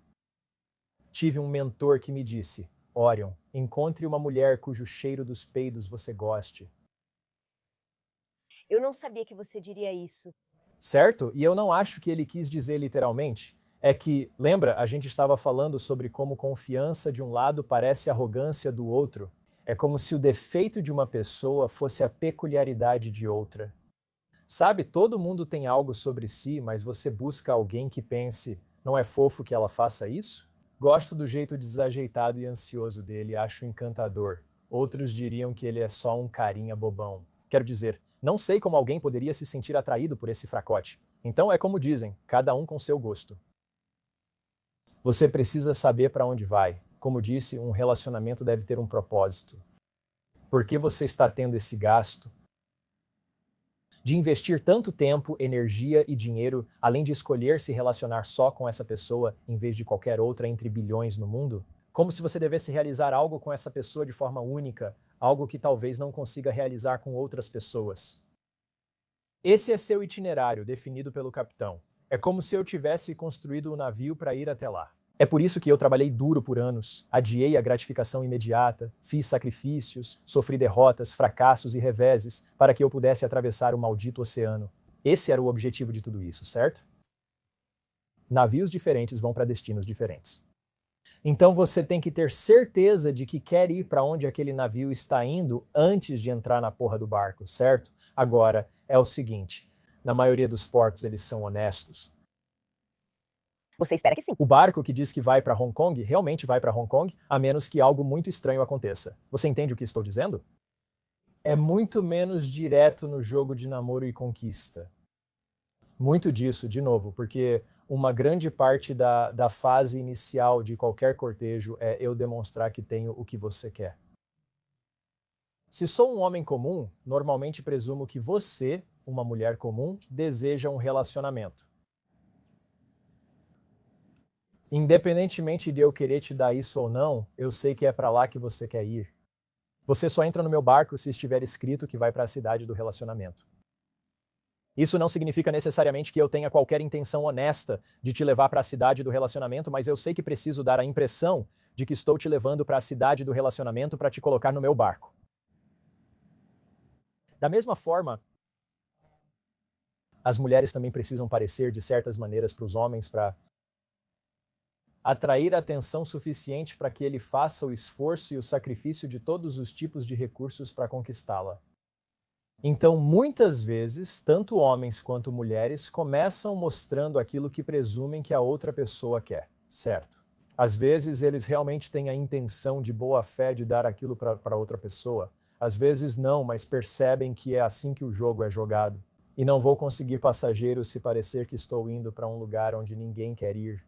Tive um mentor que me disse: Orion, encontre uma mulher cujo cheiro dos peidos você goste. Eu não sabia que você diria isso. Certo? E eu não acho que ele quis dizer literalmente. É que, lembra, a gente estava falando sobre como confiança de um lado parece arrogância do outro. É como se o defeito de uma pessoa fosse a peculiaridade de outra. Sabe, todo mundo tem algo sobre si, mas você busca alguém que pense, não é fofo que ela faça isso? Gosto do jeito desajeitado e ansioso dele, acho encantador. Outros diriam que ele é só um carinha bobão. Quero dizer, não sei como alguém poderia se sentir atraído por esse fracote. Então é como dizem, cada um com seu gosto. Você precisa saber para onde vai. Como disse, um relacionamento deve ter um propósito. Por que você está tendo esse gasto de investir tanto tempo, energia e dinheiro, além de escolher se relacionar só com essa pessoa em vez de qualquer outra entre bilhões no mundo? Como se você devesse realizar algo com essa pessoa de forma única, algo que talvez não consiga realizar com outras pessoas. Esse é seu itinerário definido pelo capitão. É como se eu tivesse construído o navio para ir até lá. É por isso que eu trabalhei duro por anos, adiei a gratificação imediata, fiz sacrifícios, sofri derrotas, fracassos e reveses para que eu pudesse atravessar o maldito oceano. Esse era o objetivo de tudo isso, certo? Navios diferentes vão para destinos diferentes. Então você tem que ter certeza de que quer ir para onde aquele navio está indo antes de entrar na porra do barco, certo? Agora, é o seguinte, na maioria dos portos eles são honestos. Você espera que sim. O barco que diz que vai para Hong Kong realmente vai para Hong Kong, a menos que algo muito estranho aconteça. Você entende o que estou dizendo? É muito menos direto no jogo de namoro e conquista. Muito disso, de novo, porque uma grande parte da fase inicial de qualquer cortejo é eu demonstrar que tenho o que você quer. Se sou um homem comum, normalmente presumo que você, uma mulher comum, deseja um relacionamento. Independentemente de eu querer te dar isso ou não, eu sei que é para lá que você quer ir. Você só entra no meu barco se estiver escrito que vai para a cidade do relacionamento. Isso não significa necessariamente que eu tenha qualquer intenção honesta de te levar para a cidade do relacionamento, mas eu sei que preciso dar a impressão de que estou te levando para a cidade do relacionamento para te colocar no meu barco. Da mesma forma, as mulheres também precisam parecer de certas maneiras para os homens para atrair atenção suficiente para que ele faça o esforço e o sacrifício de todos os tipos de recursos para conquistá-la. Então, muitas vezes, tanto homens quanto mulheres começam mostrando aquilo que presumem que a outra pessoa quer, certo? Às vezes, eles realmente têm a intenção de boa fé de dar aquilo para outra pessoa. Às vezes não, mas percebem que é assim que o jogo é jogado. E não vou conseguir passageiros se parecer que estou indo para um lugar onde ninguém quer ir.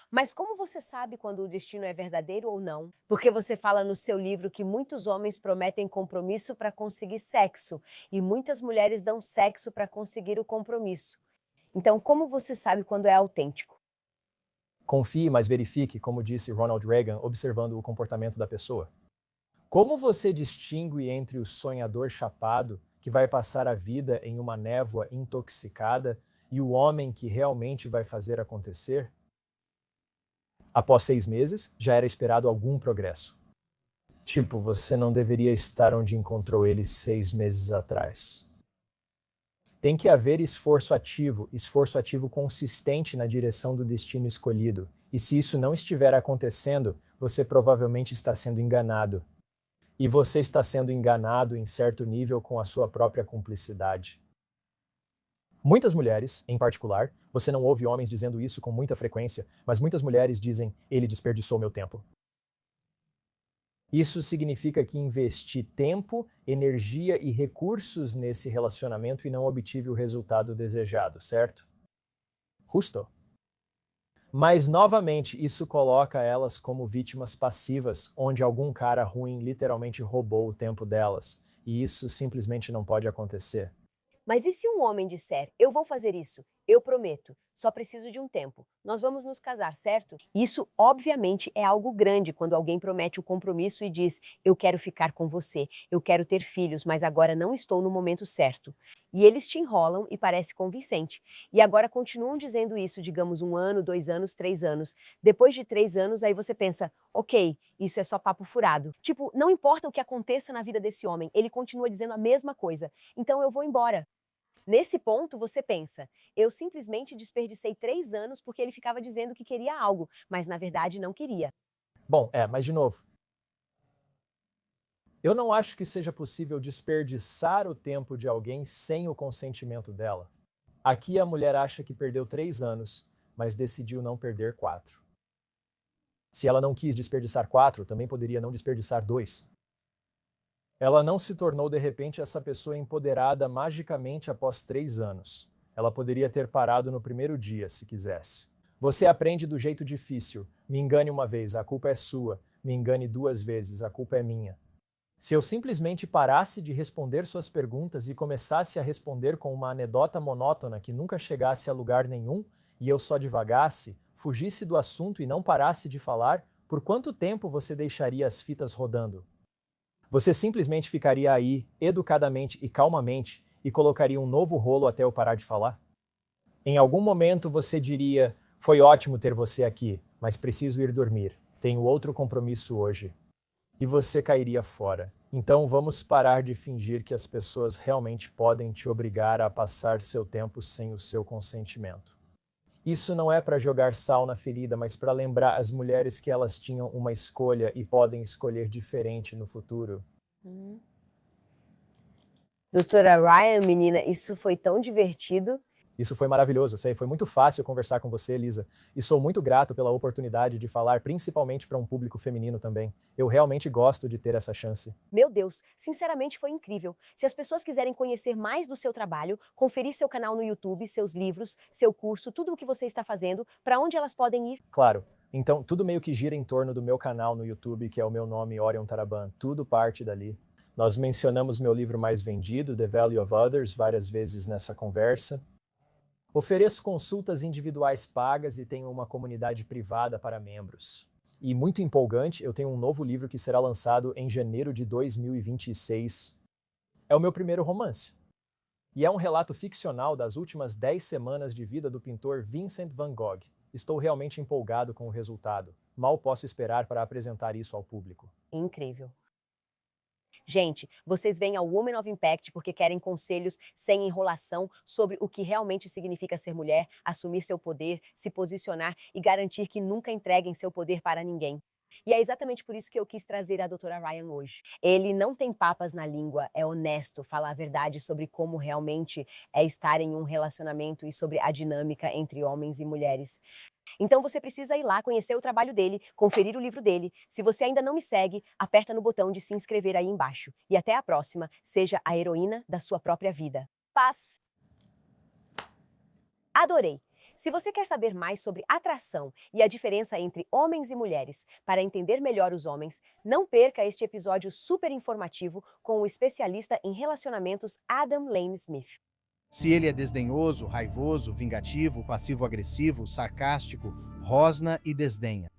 Mas como você sabe quando o destino é verdadeiro ou não? Porque você fala no seu livro que muitos homens prometem compromisso para conseguir sexo e muitas mulheres dão sexo para conseguir o compromisso. Então, como você sabe quando é autêntico? Confie, mas verifique, como disse Ronald Reagan, observando o comportamento da pessoa. Como você distingue entre o sonhador chapado, que vai passar a vida em uma névoa intoxicada, e o homem que realmente vai fazer acontecer? Após 6 meses, já era esperado algum progresso. Tipo, você não deveria estar onde encontrou ele 6 meses atrás. Tem que haver esforço ativo consistente na direção do destino escolhido. E se isso não estiver acontecendo, você provavelmente está sendo enganado. E você está sendo enganado em certo nível com a sua própria cumplicidade. Muitas mulheres, em particular, você não ouve homens dizendo isso com muita frequência, mas muitas mulheres dizem: ele desperdiçou meu tempo. Isso significa que investi tempo, energia e recursos nesse relacionamento e não obtive o resultado desejado, certo? Justo. Mas, novamente, isso coloca elas como vítimas passivas, onde algum cara ruim literalmente roubou o tempo delas. E isso simplesmente não pode acontecer. Mas e se um homem disser, eu vou fazer isso, eu prometo, só preciso de um tempo, nós vamos nos casar, certo? Isso, obviamente, é algo grande quando alguém promete o compromisso e diz, eu quero ficar com você, eu quero ter filhos, mas agora não estou no momento certo. E eles te enrolam e parece convincente. E agora continuam dizendo isso, digamos, 1 ano, 2 anos, 3 anos. Depois de 3 anos, aí você pensa, ok, isso é só papo furado. Tipo, não importa o que aconteça na vida desse homem, ele continua dizendo a mesma coisa. Então eu vou embora. Nesse ponto, você pensa, eu simplesmente desperdicei 3 anos porque ele ficava dizendo que queria algo, mas na verdade não queria. Bom, mas de novo, eu não acho que seja possível desperdiçar o tempo de alguém sem o consentimento dela. Aqui a mulher acha que perdeu 3 anos, mas decidiu não perder 4. Se ela não quis desperdiçar 4, também poderia não desperdiçar 2. Ela não se tornou de repente essa pessoa empoderada magicamente após 3 anos. Ela poderia ter parado no primeiro dia, se quisesse. Você aprende do jeito difícil. Me engane uma vez, a culpa é sua. Me engane 2 vezes, a culpa é minha. Se eu simplesmente parasse de responder suas perguntas e começasse a responder com uma anedota monótona que nunca chegasse a lugar nenhum, e eu só divagasse, fugisse do assunto e não parasse de falar, por quanto tempo você deixaria as fitas rodando? Você simplesmente ficaria aí, educadamente e calmamente, e colocaria um novo rolo até eu parar de falar? Em algum momento você diria, foi ótimo ter você aqui, mas preciso ir dormir, tenho outro compromisso hoje. E você cairia fora. Então vamos parar de fingir que as pessoas realmente podem te obrigar a passar seu tempo sem o seu consentimento. Isso não é para jogar sal na ferida, mas para lembrar as mulheres que elas tinham uma escolha e podem escolher diferente no futuro. Doutora Ryan, menina, isso foi tão divertido. Isso foi maravilhoso, sei, foi muito fácil conversar com você, Lisa. E sou muito grato pela oportunidade de falar, principalmente para um público feminino também. Eu realmente gosto de ter essa chance. Meu Deus, sinceramente foi incrível. Se as pessoas quiserem conhecer mais do seu trabalho, conferir seu canal no YouTube, seus livros, seu curso, tudo o que você está fazendo, para onde elas podem ir? Claro. Então, tudo meio que gira em torno do meu canal no YouTube, que é o meu nome, Orion Taraban. Tudo parte dali. Nós mencionamos meu livro mais vendido, The Value of Others, várias vezes nessa conversa. Ofereço consultas individuais pagas e tenho uma comunidade privada para membros. E muito empolgante, eu tenho um novo livro que será lançado em janeiro de 2026. É o meu primeiro romance. E é um relato ficcional das últimas 10 semanas de vida do pintor Vincent van Gogh. Estou realmente empolgado com o resultado. Mal posso esperar para apresentar isso ao público. Incrível. Gente, vocês vêm ao Women of Impact porque querem conselhos sem enrolação sobre o que realmente significa ser mulher, assumir seu poder, se posicionar e garantir que nunca entreguem seu poder para ninguém. E é exatamente por isso que eu quis trazer a doutora Ryan hoje. Ele não tem papas na língua, é honesto, fala a verdade sobre como realmente é estar em um relacionamento e sobre a dinâmica entre homens e mulheres. Então você precisa ir lá conhecer o trabalho dele, conferir o livro dele. Se você ainda não me segue, aperta no botão de se inscrever aí embaixo. E até a próxima, seja a heroína da sua própria vida. Paz! Adorei! Se você quer saber mais sobre atração e a diferença entre homens e mulheres para entender melhor os homens, não perca este episódio super informativo com o especialista em relacionamentos Adam Lane Smith. Se ele é desdenhoso, raivoso, vingativo, passivo-agressivo, sarcástico, rosna e desdenha.